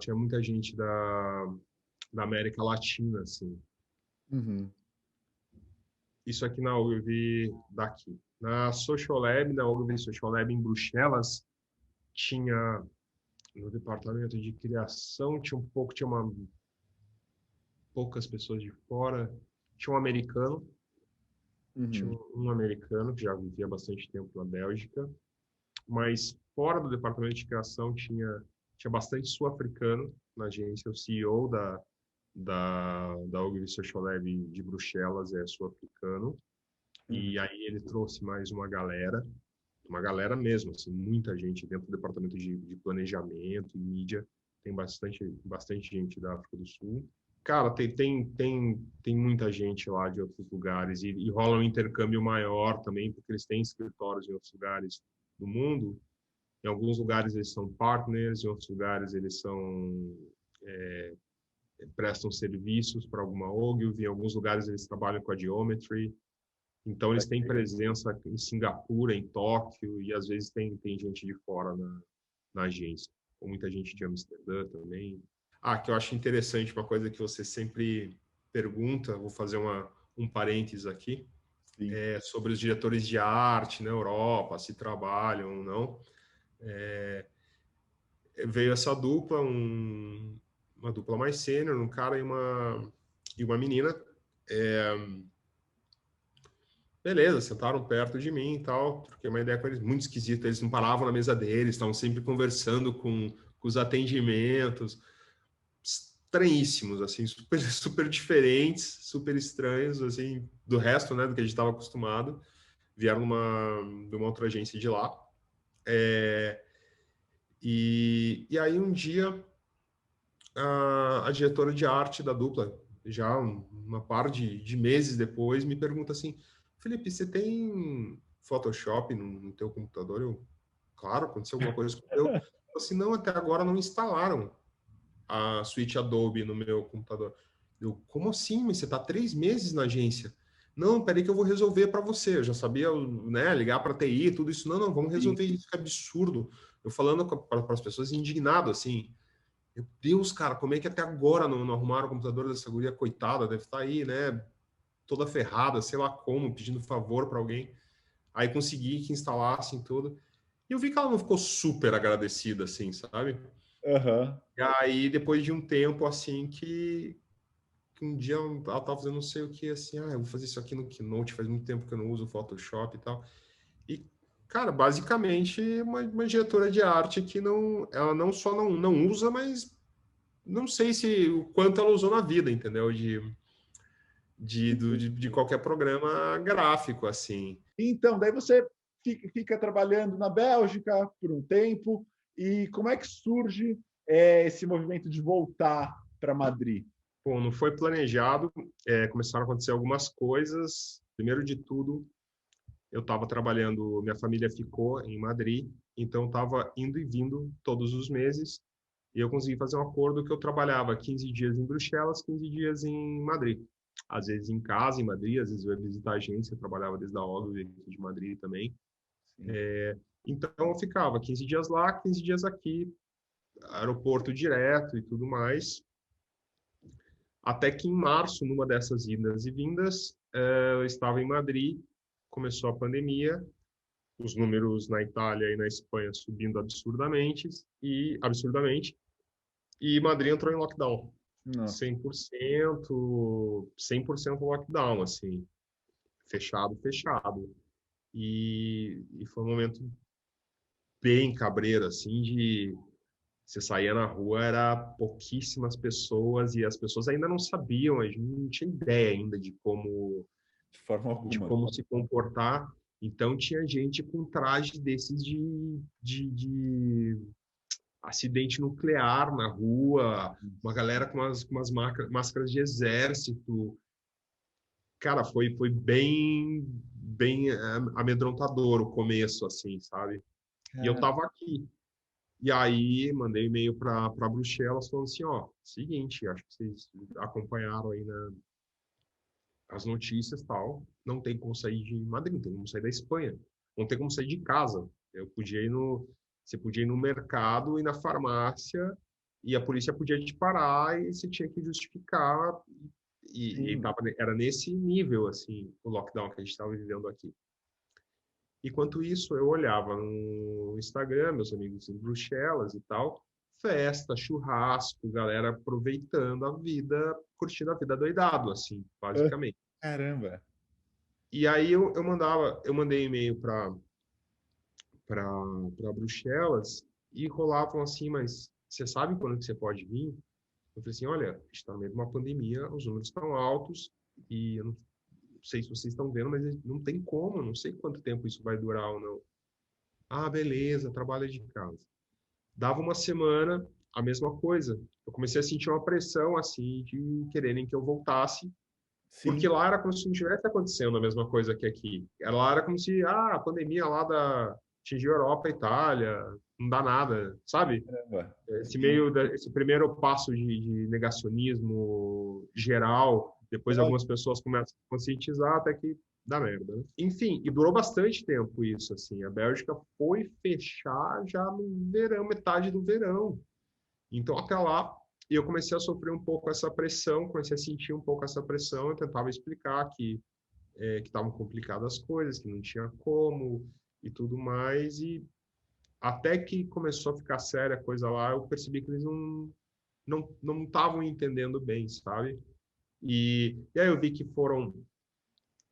América Latina, assim. Uhum. Isso aqui na Ogilvy daqui. Na Social Lab, na Ogilvy Social Lab em Bruxelas, tinha no departamento de criação, poucas pessoas de fora. Tinha um americano, tinha Uhum. um americano que já vivia bastante tempo na Bélgica, mas fora do departamento de criação tinha bastante sul-africano na agência. O CEO da Ogilvy Social Lab de Bruxelas é sul-africano. Uhum. E aí ele trouxe mais uma galera mesmo, assim, muita gente dentro do departamento de planejamento e mídia, tem bastante gente da África do Sul. Cara, tem muita gente lá de outros lugares e rola um intercâmbio maior também, porque eles têm escritórios em outros lugares do mundo. Em alguns lugares eles são partners, em outros lugares eles são prestam serviços para alguma OGIV, em alguns lugares eles trabalham com a Geometry, então eles têm presença em Singapura, em Tóquio, e às vezes tem gente de fora na agência, ou muita gente de Amsterdã também. Que eu acho interessante, uma coisa que você sempre pergunta, vou fazer um parênteses aqui, sobre os diretores de arte na Europa, se trabalham ou não. Veio essa dupla, uma dupla mais sênior, um cara e uma menina. Beleza, sentaram perto de mim e tal, troquei uma ideia com eles, muito esquisito, eles não paravam na mesa deles, estavam sempre conversando com os atendimentos, estranhíssimos, assim, super, super diferentes, super estranhos, assim, do resto, né, do que a gente estava acostumado. Vieram de uma outra agência de lá. E aí um dia a diretora de arte da dupla, já uma par de meses depois, me pergunta assim: Felipe, você tem Photoshop no teu computador? Eu, claro, aconteceu alguma coisa com eu. Assim, não, até agora não instalaram a suíte Adobe no meu computador. Eu, como assim? Mas você está 3 meses na agência? Não, peraí que eu vou resolver para você. Eu já sabia, né, ligar para TI, tudo isso. Não, vamos resolver isso, que absurdo. Eu falando para as pessoas indignado, assim. Meu Deus, cara, como é que até agora não arrumaram o computador dessa guria? Coitada, deve estar aí, né, toda ferrada, sei lá como, pedindo favor para alguém. Aí consegui que instalassem tudo. E eu vi que ela não ficou super agradecida, assim, sabe? Uhum. E aí, depois de um tempo, assim, que um dia ela tava fazendo não sei o que, assim, eu vou fazer isso aqui no Keynote, faz muito tempo que eu não uso o Photoshop e tal. E, cara, basicamente, uma diretora de arte que ela não só não usa, mas não sei se o quanto ela usou na vida, entendeu? De qualquer programa gráfico, assim. Então, daí você fica trabalhando na Bélgica por um tempo, e como é que surge esse movimento de voltar para Madrid? Bom, não foi planejado, começaram a acontecer algumas coisas. Primeiro de tudo, eu estava trabalhando, minha família ficou em Madrid, então estava indo e vindo todos os meses, e eu consegui fazer um acordo que eu trabalhava 15 dias em Bruxelas, 15 dias em Madrid. Às vezes em casa, em Madrid, às vezes eu ia visitar a agência, eu trabalhava desde a OGV de Madrid também. Então eu ficava 15 dias lá, 15 dias aqui, aeroporto direto e tudo mais. Até que em março, numa dessas idas e vindas, eu estava em Madrid, começou a pandemia, os números na Itália e na Espanha subindo absurdamente, e Madrid entrou em lockdown. Nossa. 100% lockdown, assim, fechado. E foi um momento bem cabreiro, assim, de você saía na rua, era pouquíssimas pessoas, e as pessoas ainda não sabiam, a gente não tinha ideia ainda De forma de alguma. como se comportar. Então tinha gente com traje desses de acidente nuclear na rua, uma galera com umas máscaras de exército. Cara, foi bem amedrontador o começo, assim, sabe? E eu tava aqui. E aí mandei e-mail para Bruxelas falando assim, ó, seguinte, acho que vocês acompanharam aí as notícias e tal, não tem como sair de Madrid, não tem como sair da Espanha, não tem como sair de casa. Você podia ir no mercado e na farmácia, e a polícia podia te parar e você tinha que justificar, era nesse nível, assim, o lockdown que a gente estava vivendo aqui. Enquanto isso, eu olhava no Instagram, meus amigos em Bruxelas e tal, festa, churrasco, galera aproveitando a vida, curtindo a vida doidado, assim, basicamente. Caramba! E aí eu mandei e-mail para Bruxelas e rolavam assim, mas você sabe quando que você pode vir? Eu falei assim, olha, está no meio de uma pandemia, os números estão altos e eu não sei se vocês estão vendo, mas não tem como, não sei quanto tempo isso vai durar ou não. Ah, beleza, trabalho de casa. Dava uma semana, a mesma coisa. Eu comecei a sentir uma pressão, assim, de quererem que eu voltasse, porque lá era como se não estivesse acontecendo a mesma coisa que aqui. Lá era como se, a pandemia lá atingiu a Europa, a Itália, não dá nada, sabe? Caramba. Esse primeiro passo de negacionismo geral, depois algumas pessoas começam a conscientizar até que dá merda, né? Enfim, e durou bastante tempo isso, assim. A Bélgica foi fechar já no verão, metade do verão. Então, até lá, eu comecei a sofrer um pouco essa pressão, comecei a sentir um pouco essa pressão, eu tentava explicar que estavam complicadas as coisas, que não tinha como e tudo mais, e até que começou a ficar séria a coisa lá, eu percebi que eles não estavam entendendo bem, sabe? E aí eu vi que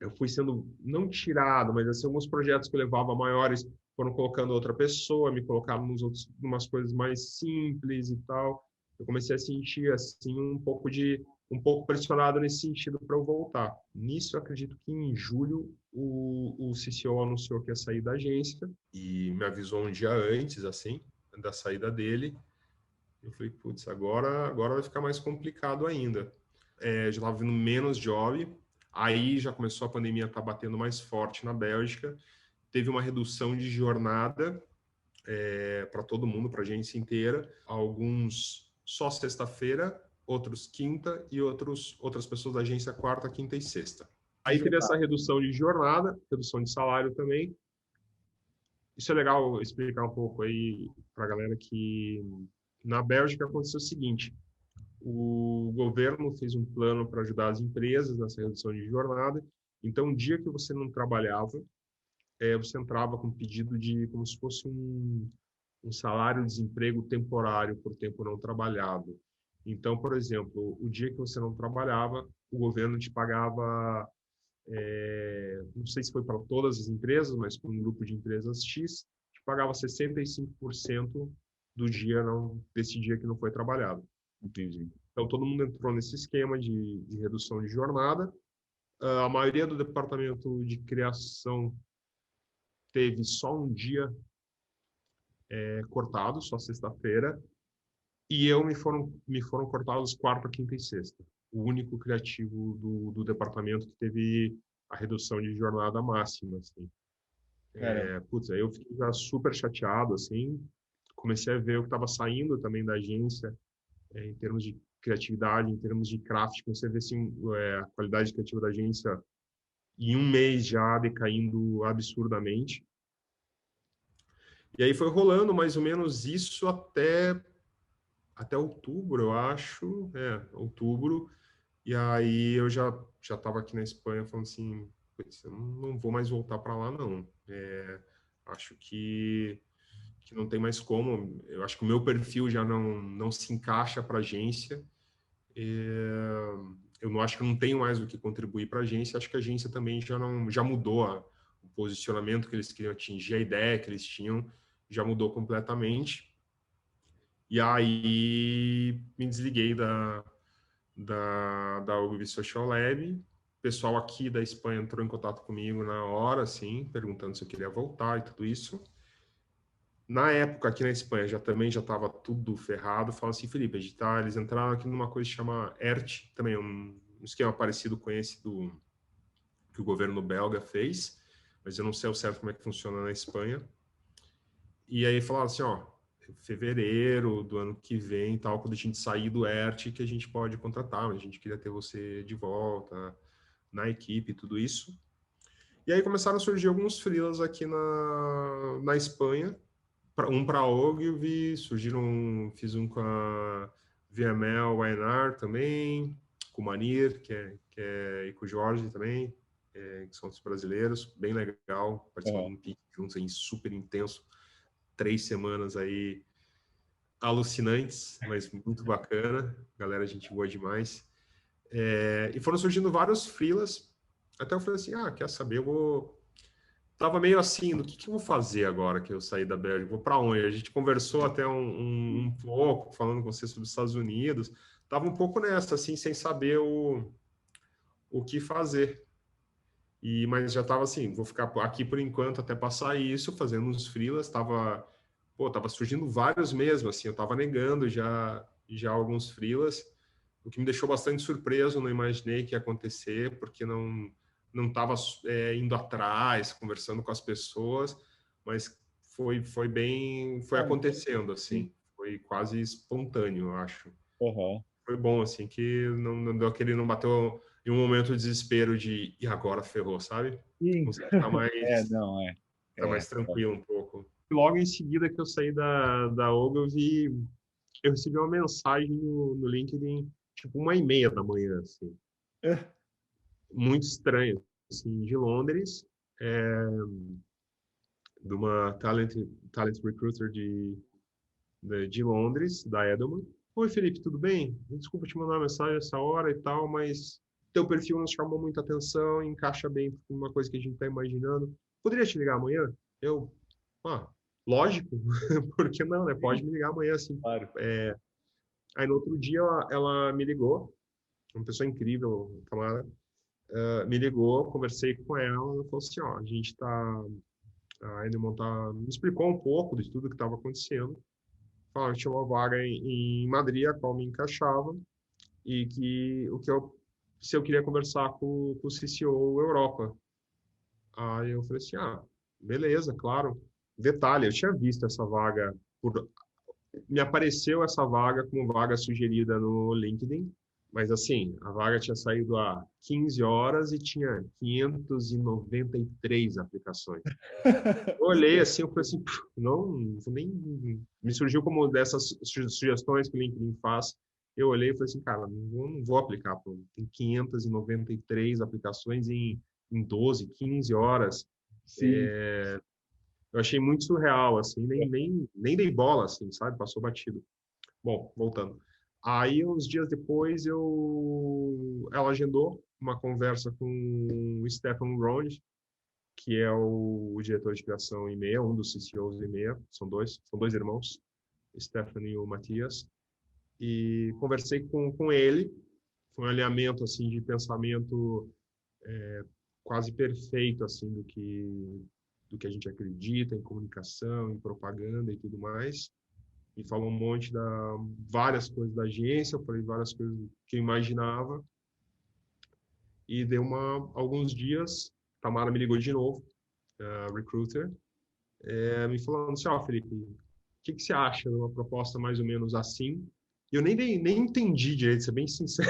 eu fui sendo, não tirado, mas assim, alguns projetos que eu levava maiores foram colocando outra pessoa, me colocaram umas coisas mais simples e tal. Eu comecei a sentir, assim, um pouco pressionado nesse sentido para eu voltar. Nisso, eu acredito que em julho o CCO anunciou que ia sair da agência e me avisou um dia antes, assim, da saída dele. Eu falei, putz, agora vai ficar mais complicado ainda. Já estava vindo menos job, aí já começou a pandemia a estar batendo mais forte na Bélgica, teve uma redução de jornada para todo mundo, para a agência inteira, alguns só sexta-feira, outros quinta e outras pessoas da agência quarta, quinta e sexta. Aí teve essa redução de jornada, redução de salário também. Isso é legal explicar um pouco aí para a galera que na Bélgica aconteceu o seguinte: o governo fez um plano para ajudar as empresas nessa redução de jornada. Então, o dia que você não trabalhava, você entrava com pedido de como se fosse um salário-desemprego temporário por tempo não trabalhado. Então, por exemplo, o dia que você não trabalhava, o governo te pagava, não sei se foi para todas as empresas, mas para um grupo de empresas X, te pagava 65% do dia desse dia que não foi trabalhado. Entendi. Então, todo mundo entrou nesse esquema de redução de jornada. A maioria do departamento de criação teve só um dia cortado, só sexta-feira, e me foram cortados quarta, quinta e sexta. O único criativo do departamento que teve a redução de jornada máxima, assim. Putz, aí eu fiquei já super chateado, assim, comecei a ver o que estava saindo também da agência, em termos de criatividade, em termos de craft, comecei a ver assim, a qualidade criativa da agência em um mês já decaindo absurdamente. E aí foi rolando mais ou menos isso até outubro, eu acho, outubro. E aí eu já estava aqui na Espanha falando assim, eu não vou mais voltar para lá, não. Acho que não tem mais como. Eu acho que o meu perfil já não se encaixa para a agência. Eu não acho que eu não tenho mais o que contribuir para a agência. Acho que a agência também já mudou o posicionamento que eles queriam atingir, a ideia que eles tinham já mudou completamente. E aí me desliguei da UB Social Lab. O pessoal aqui da Espanha entrou em contato comigo na hora, assim, perguntando se eu queria voltar e tudo isso. Na época, aqui na Espanha, também já estava tudo ferrado. Fala assim, Felipe, eles entraram aqui numa coisa que chama ERT, também um esquema parecido com esse que o governo belga fez, mas eu não sei ao certo como é que funciona na Espanha. E aí falaram assim, ó, fevereiro do ano que vem, tal, quando a gente sair do ERT, que a gente pode contratar, mas a gente queria ter você de volta na equipe e tudo isso. E aí começaram a surgir alguns freelas aqui na Espanha, um para a Ogilvy, fiz um com a VML YNR também, com o Manir, e com o Jorge também, que são os brasileiros, bem legal, participando de um pique juntos aí, super intenso, 3 semanas aí alucinantes, mas muito bacana, galera, gente boa demais. E foram surgindo vários freelas, até eu falei assim, quer saber, tava meio assim, do que eu vou fazer agora que eu saí da Bélgica? Vou para onde? A gente conversou até um pouco, falando com você sobre os Estados Unidos. Tava um pouco nessa, assim, sem saber o que fazer. Mas já tava assim, vou ficar aqui por enquanto até passar isso, fazendo uns freelas. Tava surgindo vários mesmo, assim, eu tava negando já alguns freelas, o que me deixou bastante surpreso, não imaginei que ia acontecer, porque não estava indo atrás, conversando com as pessoas, mas foi acontecendo, assim. Sim. Foi quase espontâneo, eu acho. Aham. Foi bom, assim, que não deu aquele, não bateu em um momento de desespero de, e agora ferrou, sabe? Sim. Consegui estar Não, tá mais é. tranquilo um pouco. Logo em seguida que eu saí da OGA, eu recebi uma mensagem no LinkedIn, tipo 1h30 da manhã, assim. Muito estranho, assim, de Londres, de uma talent recruiter de Londres, da Edelman. Oi, Felipe, tudo bem? Desculpa te mandar uma mensagem essa hora e tal, mas teu perfil nos chamou muita atenção, encaixa bem com uma coisa que a gente está imaginando. Poderia te ligar amanhã? Eu, lógico, por que não, né? Pode me ligar amanhã, assim. Claro. Aí no outro dia ela me ligou, uma pessoa incrível, Tamara, me ligou, conversei com ela, ela falou assim, ó, a Edelman me explicou um pouco de tudo que estava acontecendo. Falaram que tinha uma vaga em Madrid, a qual me encaixava, e que se eu queria conversar com o CCO Europa. Aí eu falei assim, beleza, claro. Detalhe, eu tinha visto essa vaga, me apareceu essa vaga como vaga sugerida no LinkedIn, mas assim, a vaga tinha saído há 15 horas e tinha 593 aplicações. Eu olhei assim, eu falei assim, não nem me surgiu como dessas sugestões que o LinkedIn faz. Eu olhei e falei assim, cara, não vou aplicar, pô. Tem 593 aplicações em 12, 15 horas. Sim. Eu achei muito surreal, assim, nem dei bola, assim, sabe? Passou batido. Bom, voltando. Aí, uns dias depois, ela agendou uma conversa com o Stefan Ronde, que é o diretor de criação EMEA, um dos CCOs do EMEA, são dois irmãos, Stefan e o Matias, e conversei com ele, foi um alinhamento assim de pensamento quase perfeito assim do que a gente acredita em comunicação, em propaganda e tudo mais. E falou várias coisas da agência, eu falei várias coisas que eu imaginava. E deu alguns dias, Tamara me ligou de novo, a recruiter, me falando assim, Felipe, o que você acha de uma proposta mais ou menos assim? E eu nem entendi direito, ser bem sincero.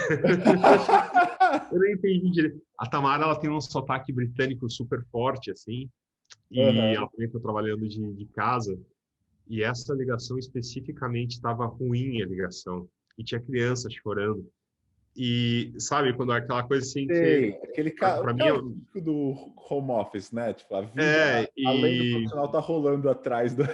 Eu nem entendi direito. A Tamara, ela tem um sotaque britânico super forte, assim, e ela também está trabalhando de casa, e essa ligação especificamente estava ruim, a ligação, e tinha crianças chorando. E sabe, quando é aquela coisa assim Sei, que, aquele para mim, carro típico do home office, né? Tipo, a vida além do profissional tá rolando atrás da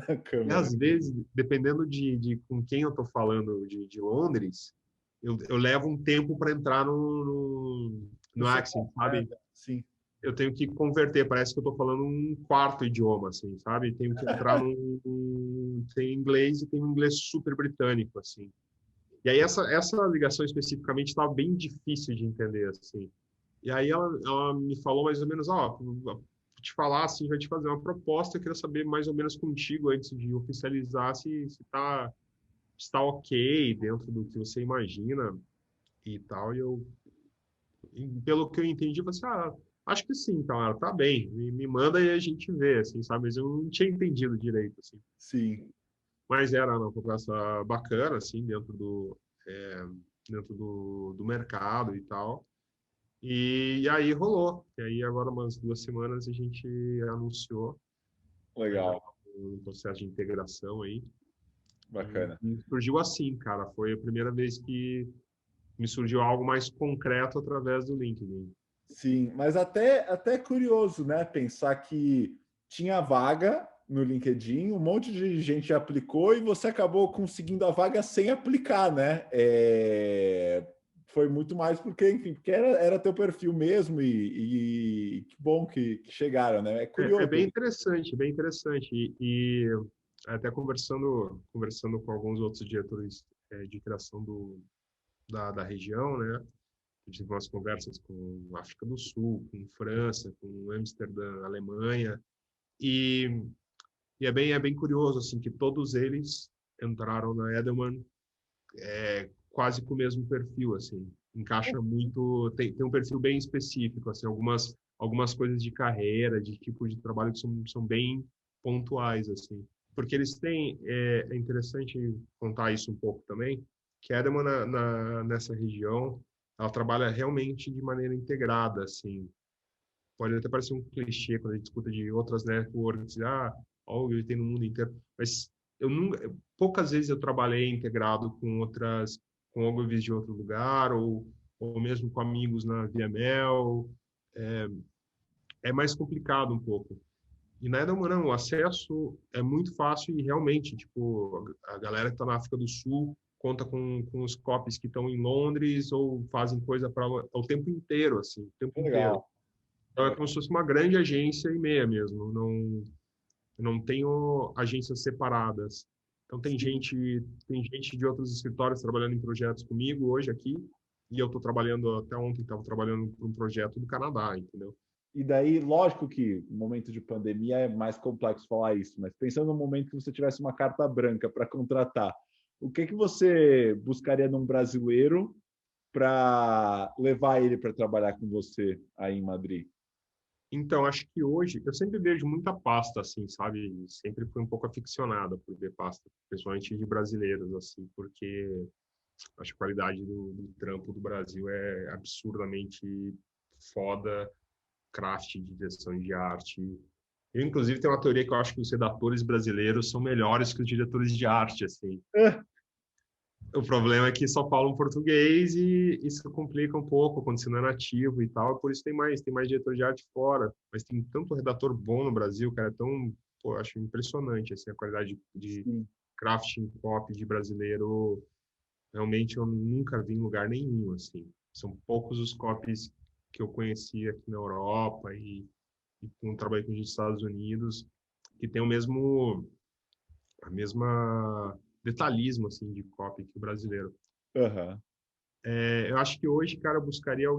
e câmera. às vezes, dependendo de com quem eu estou falando de Londres, eu levo um tempo para entrar no accent, sabe? Sim. Eu tenho que converter, parece que eu estou falando um quarto idioma, assim, sabe? Tenho que entrar tem inglês e tem um inglês super britânico, assim. E aí essa ligação especificamente estava bem difícil de entender, assim. E aí ela me falou mais ou menos, vou te falar assim, vai te fazer uma proposta, eu queria saber mais ou menos contigo antes de oficializar se está ok dentro do que você imagina e tal. Pelo que eu entendi, você, acho que sim, cara, tá bem, me manda e a gente vê, assim, sabe? Mas eu não tinha entendido direito, assim. Sim. Mas era uma proposta bacana, assim, dentro do mercado e tal. E aí rolou. E aí agora umas 2 semanas a gente anunciou Legal. um processo de integração aí. Bacana. E surgiu assim, cara. Foi a primeira vez que me surgiu algo mais concreto através do LinkedIn. Sim, mas até curioso, né? Pensar que tinha vaga no LinkedIn, um monte de gente aplicou e você acabou conseguindo a vaga sem aplicar, né? Foi muito mais porque, enfim, porque era teu perfil mesmo e que bom que chegaram, né? É curioso. É bem interessante, bem interessante. E até conversando com alguns outros diretores de criação da região, né? Tive umas conversas com África do Sul, com França, com Amsterdã, Alemanha, e é bem curioso assim que todos eles entraram na Edelman quase com o mesmo perfil, assim, encaixa muito, tem um perfil bem específico, assim, algumas coisas de carreira, de tipo de trabalho que são bem pontuais, assim. Porque eles têm, é interessante contar isso um pouco também, que a Edelman nessa região, ela trabalha realmente de maneira integrada, assim. Pode até parecer um clichê quando a gente escuta de outras networks, óbvio, tem no mundo inteiro, mas poucas vezes eu trabalhei integrado com óbvios de outro lugar, ou mesmo com amigos na VML, é mais complicado um pouco. E na Edelman, não, o acesso é muito fácil e realmente, tipo, a galera que está na África do Sul conta com os copies que estão em Londres ou fazem coisa para o tempo inteiro, assim, o tempo inteiro. Legal. Então é como se fosse uma grande agência e meia mesmo, não tenho agências separadas. Então tem gente de outros escritórios trabalhando em projetos comigo hoje aqui, e eu estou trabalhando, até ontem estava trabalhando para um projeto do Canadá, entendeu? E daí, lógico que no momento de pandemia é mais complexo falar isso, mas pensando no momento que você tivesse uma carta branca para contratar, o que você buscaria num brasileiro para levar ele para trabalhar com você aí em Madrid? Então, acho que hoje, eu sempre vejo muita pasta, assim, sabe? Sempre fui um pouco aficionada por ver pasta, principalmente de brasileiros, assim, porque acho que a qualidade do trampo do Brasil é absurdamente foda, craft de direção de arte. Eu, inclusive, tenho uma teoria que eu acho que os redatores brasileiros são melhores que os diretores de arte, assim. O problema é que só falam português e isso complica um pouco quando você não é nativo e tal. Por isso tem mais diretor de arte fora. Mas tem tanto redator bom no Brasil, cara, é tão, pô, acho impressionante assim a qualidade de crafting copy de brasileiro. Realmente eu nunca vi em lugar nenhum, assim. São poucos os copies que eu conheci aqui na Europa e com trabalho com os Estados Unidos que tem a mesma detalhismo assim de copy que o brasileiro. Uhum. Eu acho que hoje, cara, eu buscaria eu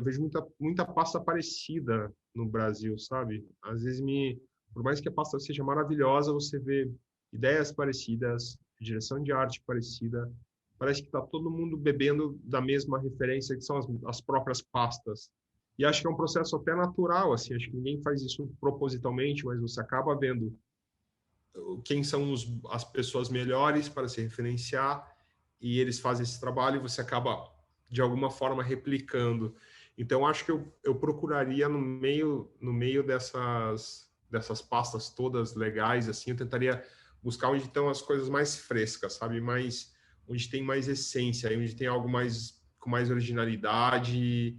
vejo muita pasta parecida no Brasil, sabe? Às vezes por mais que a pasta seja maravilhosa, você vê ideias parecidas, direção de arte parecida, parece que tá todo mundo bebendo da mesma referência que são as próprias pastas. E acho que é um processo até natural, assim, acho que ninguém faz isso propositalmente, mas você acaba vendo quem são as pessoas melhores para se referenciar e eles fazem esse trabalho e você acaba, de alguma forma, replicando. Então, acho que eu procuraria no meio dessas pastas todas legais, assim, eu tentaria buscar onde estão as coisas mais frescas, sabe? Onde tem mais essência, onde tem algo com mais originalidade.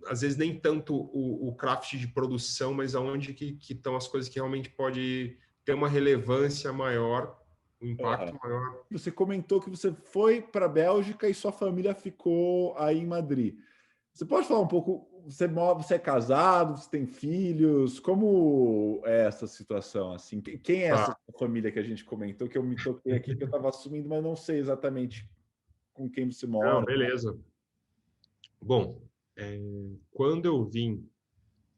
Às vezes nem tanto o craft de produção, mas aonde que estão as coisas que realmente pode ter uma relevância maior, um impacto maior. Você comentou que você foi para a Bélgica e sua família ficou aí em Madrid. Você pode falar um pouco? Você é casado? Você tem filhos? Como é essa situação? Assim, quem é essa família que a gente comentou? Que eu me toquei aqui, que eu estava assumindo, mas não sei exatamente com quem você mora. Não, beleza. Bom, quando eu vim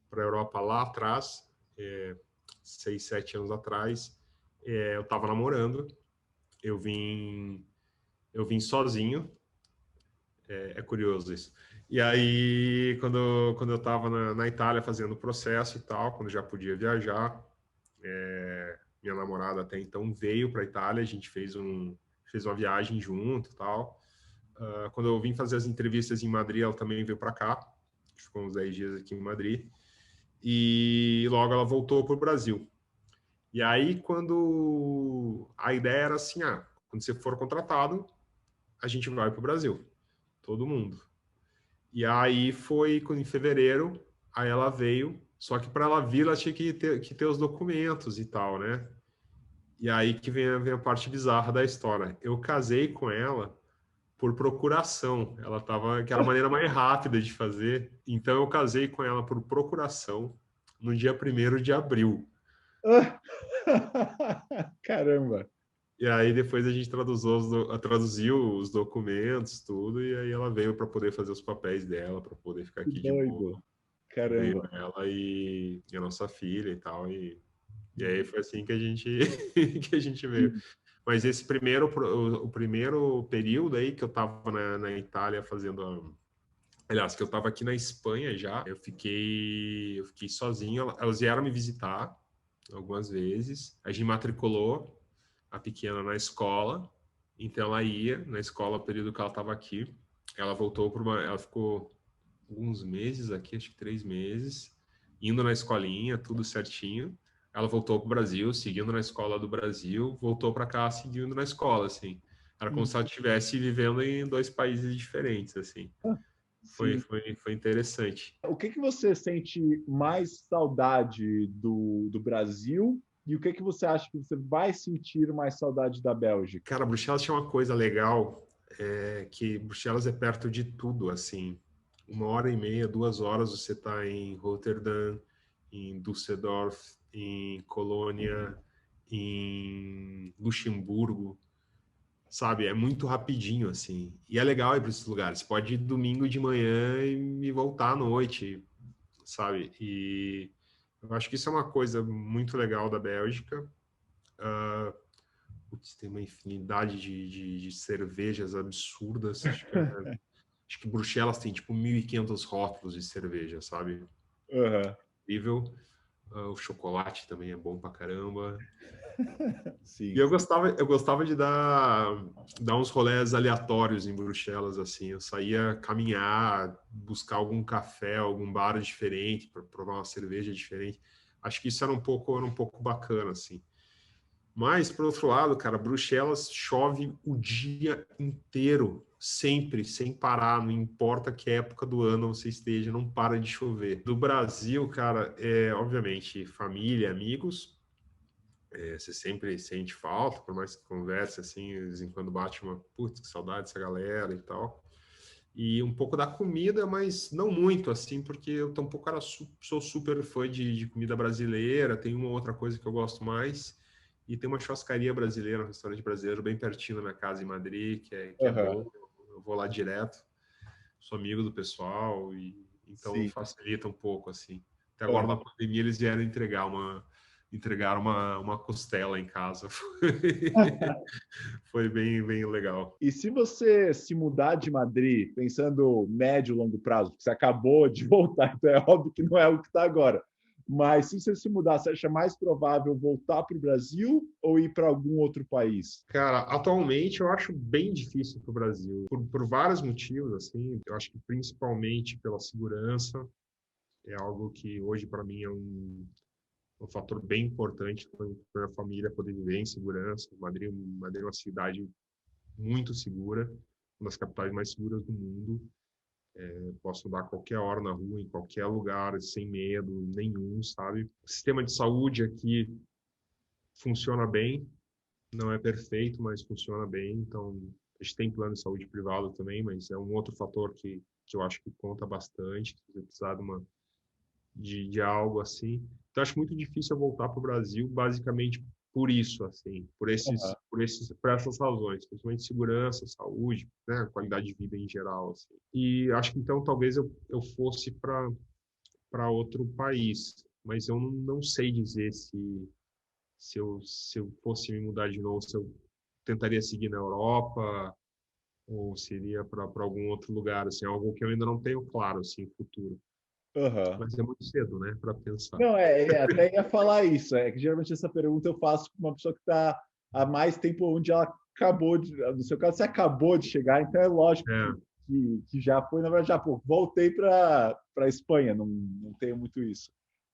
para a Europa lá atrás, 6, 7 anos atrás, eu estava namorando. Eu vim sozinho. É curioso isso. E aí, quando eu estava na Itália fazendo o processo e tal, quando já podia viajar, minha namorada até então veio para a Itália, a gente fez uma viagem junto e tal. Quando eu vim fazer as entrevistas em Madrid, ela também veio para cá, ficou uns 10 dias aqui em Madrid, e logo ela voltou para o Brasil. E aí, quando a ideia era assim, quando você for contratado, a gente vai para o Brasil, todo mundo. E aí foi em fevereiro, aí ela veio, só que para ela vir, ela tinha que ter os documentos e tal, né? E aí que vem a parte bizarra da história. Eu casei com ela por procuração. Que era a maneira mais rápida de fazer. Então eu casei com ela por procuração no dia 1º de abril. Caramba! E aí depois a gente traduziu os documentos, tudo, e aí ela veio para poder fazer os papéis dela, para poder ficar aqui de boa. Veio Caramba! ela e a nossa filha e tal, e aí foi assim que a gente que a gente veio. Mas o primeiro período aí que eu estava na Itália fazendo Aliás, que eu estava aqui na Espanha já, eu fiquei sozinho, elas vieram me visitar algumas vezes, a gente matriculou a pequena na escola, então ela ia na escola, o período que ela estava aqui, ela ficou alguns meses aqui, acho que 3 meses, indo na escolinha, tudo certinho, ela voltou para o Brasil, seguindo na escola do Brasil, voltou para cá seguindo na escola, assim, era como se ela estivesse vivendo em 2 países diferentes, assim. Foi, Sim. foi, foi interessante. O que que você sente mais saudade do Brasil e o que que você acha que você vai sentir mais saudade da Bélgica? Cara, Bruxelas tinha uma coisa legal, que Bruxelas é perto de tudo, assim. 1h30, 2 horas você está em Rotterdam, em Düsseldorf, em Colônia, em Luxemburgo, sabe? É muito rapidinho, assim. E é legal ir para esses lugares. Você pode ir domingo de manhã e voltar à noite, sabe? E eu acho que isso é uma coisa muito legal da Bélgica. Putz, tem uma infinidade de cervejas absurdas. Acho que Bruxelas tem tipo 1.500 rótulos de cerveja, sabe? Uhum. Incrível. O chocolate também é bom pra caramba. E Sim. eu gostava de dar uns rolés aleatórios em Bruxelas, assim. Eu saía caminhar, buscar algum café, algum bar diferente, para provar uma cerveja diferente. Acho que isso era um pouco bacana, assim. Mas, por outro lado, cara, Bruxelas chove o dia inteiro, sempre, sem parar, não importa que época do ano você esteja, não para de chover. Do Brasil, cara, obviamente, família, amigos, você sempre sente falta, por mais que converse assim, de vez em quando bate uma, putz, que saudade dessa galera e tal. E um pouco da comida, mas não muito, assim, porque eu tampouco sou super fã de comida brasileira, tem uma outra coisa que eu gosto mais, e tem uma churrascaria brasileira, um restaurante brasileiro bem pertinho da minha casa em Madrid, que é Uhum. bom, eu vou lá direto, sou amigo do pessoal, e então Sim. facilita um pouco, assim. Até agora, Uhum. na pandemia, eles vieram entregar uma costela em casa. Foi bem, bem legal. E se você se mudar de Madrid, pensando médio e longo prazo, porque você acabou de voltar, então é óbvio que não é o que está agora. Mas se você se mudar, você acha mais provável voltar para o Brasil ou ir para algum outro país? Cara, atualmente eu acho bem difícil para o Brasil, por vários motivos, assim. Eu acho que principalmente pela segurança, é algo que hoje para mim é um fator bem importante para a família poder viver em segurança. Madrid é uma cidade muito segura, uma das capitais mais seguras do mundo. Eu posso andar a qualquer hora na rua, em qualquer lugar, sem medo nenhum, sabe? O sistema de saúde aqui funciona bem, não é perfeito, mas funciona bem. Então, a gente tem plano de saúde privado também, mas é um outro fator que eu acho que conta bastante, se você precisar de algo assim. Então, acho muito difícil eu voltar para o Brasil, basicamente por isso, assim, Uhum. por essas razões, principalmente segurança, saúde, né, qualidade de vida em geral, assim. E acho que então talvez eu fosse para outro país, mas eu não sei dizer se eu fosse me mudar de novo, se eu tentaria seguir na Europa ou seria para algum outro lugar, assim, algo que eu ainda não tenho claro, assim, futuro. Uhum. Mas é muito cedo, né, para pensar. Não, até ia falar isso. É que geralmente essa pergunta eu faço para uma pessoa que está há mais tempo onde ela acabou de. No seu caso, você acabou de chegar, então é lógico É, que já foi, na verdade, já pô, voltei para a Espanha, não tenho muito isso.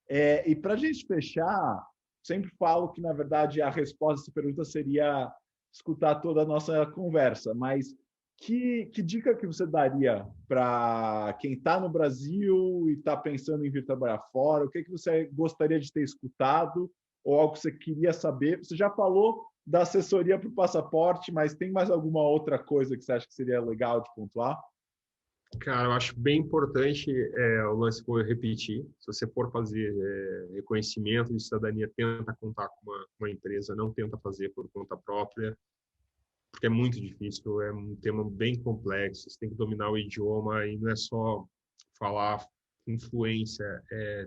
E para a gente fechar, sempre falo que, na verdade, a resposta a essa pergunta seria escutar toda a nossa conversa, mas que dica que você daria para quem está no Brasil e está pensando em vir trabalhar fora? O que você gostaria de ter escutado ou algo que você queria saber? Você já falou da assessoria para o passaporte, mas tem mais alguma outra coisa que você acha que seria legal de pontuar? cara, eu acho bem importante o lance que eu repetir. Se você for fazer reconhecimento de cidadania, tenta contar com uma empresa, não tenta fazer por conta própria, porque é muito difícil, é um tema bem complexo, você tem que dominar o idioma e não é só falar com fluência,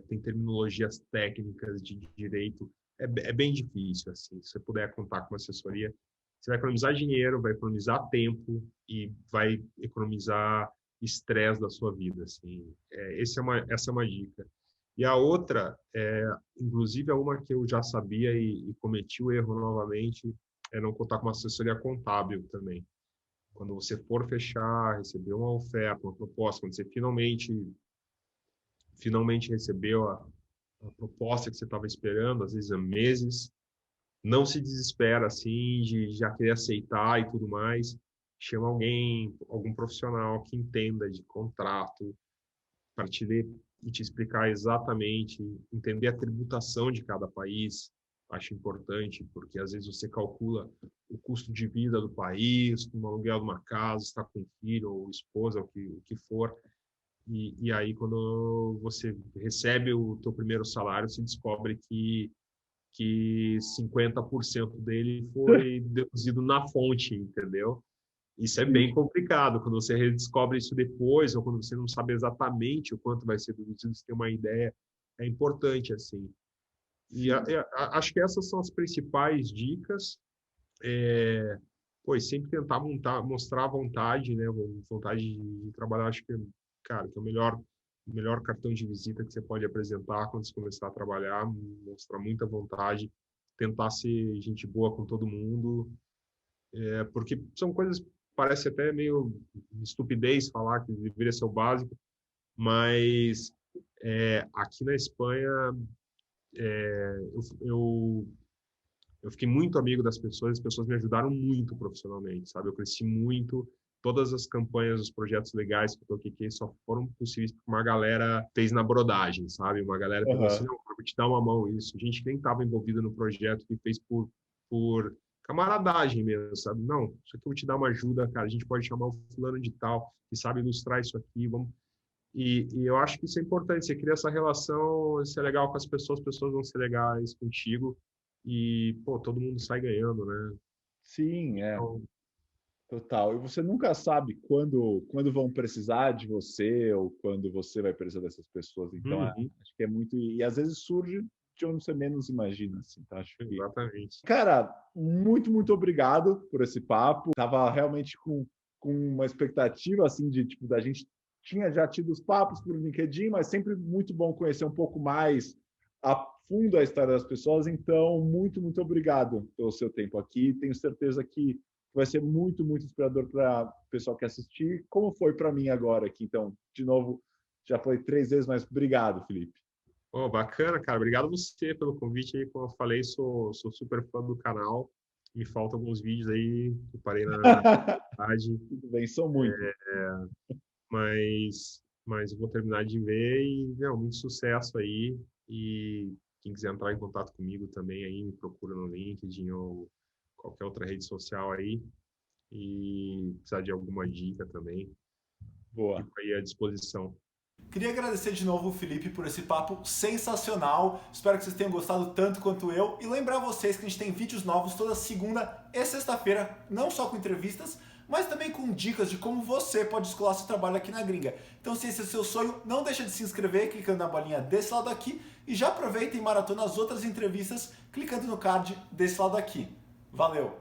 tem terminologias técnicas de direito, é bem difícil, assim, se você puder contar com uma assessoria, você vai economizar dinheiro, vai economizar tempo e vai economizar estresse da sua vida, assim. Essa é uma dica. E a outra, inclusive é uma que eu já sabia e cometi o erro novamente, é não contar com uma assessoria contábil também. Quando você for fechar, receber uma oferta, uma proposta, quando você finalmente recebeu a proposta que você estava esperando, às vezes há meses, não se desespera assim de já querer aceitar e tudo mais. Chama algum profissional que entenda de contrato, para te ler e te explicar exatamente, entender a tributação de cada país. Acho importante, porque às vezes você calcula o custo de vida do país, um aluguel de uma casa, está com filho ou esposa, o que for. E aí, quando você recebe o teu primeiro salário, se descobre que 50% dele foi deduzido na fonte, entendeu? Isso é bem complicado. Quando você redescobre isso depois, ou quando você não sabe exatamente o quanto vai ser deduzido, você tem uma ideia, é importante, assim. E acho que essas são as principais dicas. Sempre tentar mostrar vontade, né? Vontade de trabalhar. Acho que, cara, que é o melhor cartão de visita que você pode apresentar quando você começar a trabalhar, mostrar muita vontade, tentar ser gente boa com todo mundo, porque são coisas, parece até meio estupidez falar que deveria ser o básico, mas aqui na Espanha eu fiquei muito amigo das pessoas, as pessoas me ajudaram muito profissionalmente, sabe? Eu cresci muito, todas as campanhas, os projetos legais que eu toquei só foram possíveis porque uma galera fez na brodagem, sabe? Uma galera pegou assim, não, eu vou te dar uma mão isso. Gente que nem estava envolvida no projeto, que fez por camaradagem mesmo, sabe? Não, isso aqui eu vou te dar uma ajuda, cara, a gente pode chamar o fulano de tal, que sabe ilustrar isso aqui, vamos... E eu acho que isso é importante, você cria essa relação, ser legal com as pessoas vão ser legais contigo, e, pô, todo mundo sai ganhando, né? Sim, Então, total. E você nunca sabe quando vão precisar de você ou quando você vai precisar dessas pessoas. Então, acho que é muito... E às vezes surge de onde você menos imagina, assim. Então, acho que... exatamente. Cara, muito, muito obrigado por esse papo. Tava realmente com uma expectativa, assim, de, tipo, da gente tinha já tido os papos por LinkedIn, mas sempre muito bom conhecer um pouco mais a fundo a história das pessoas. Então, muito, muito obrigado pelo seu tempo aqui. Tenho certeza que vai ser muito, muito inspirador para o pessoal que assistir, como foi para mim agora aqui. Então, de novo, já falei 3 vezes, mas obrigado, Felipe. Oh, bacana, cara. Obrigado a você pelo convite aí. Como eu falei, sou super fã do canal. Me faltam alguns vídeos aí que eu parei na metade. Tudo bem, são muitos. Mas eu vou terminar de ver e, muito sucesso aí. E quem quiser entrar em contato comigo também aí, me procura no LinkedIn ou qualquer outra rede social aí. E precisar de alguma dica também, Boa. fico aí à disposição. Queria agradecer de novo o Felipe por esse papo sensacional. Espero que vocês tenham gostado tanto quanto eu. E lembrar vocês que a gente tem vídeos novos toda segunda e sexta-feira, não só com entrevistas, mas também com dicas de como você pode escolar seu trabalho aqui na gringa. Então, se esse é o seu sonho, não deixa de se inscrever clicando na bolinha desse lado aqui e já aproveita e maratona as outras entrevistas clicando no card desse lado aqui. Valeu!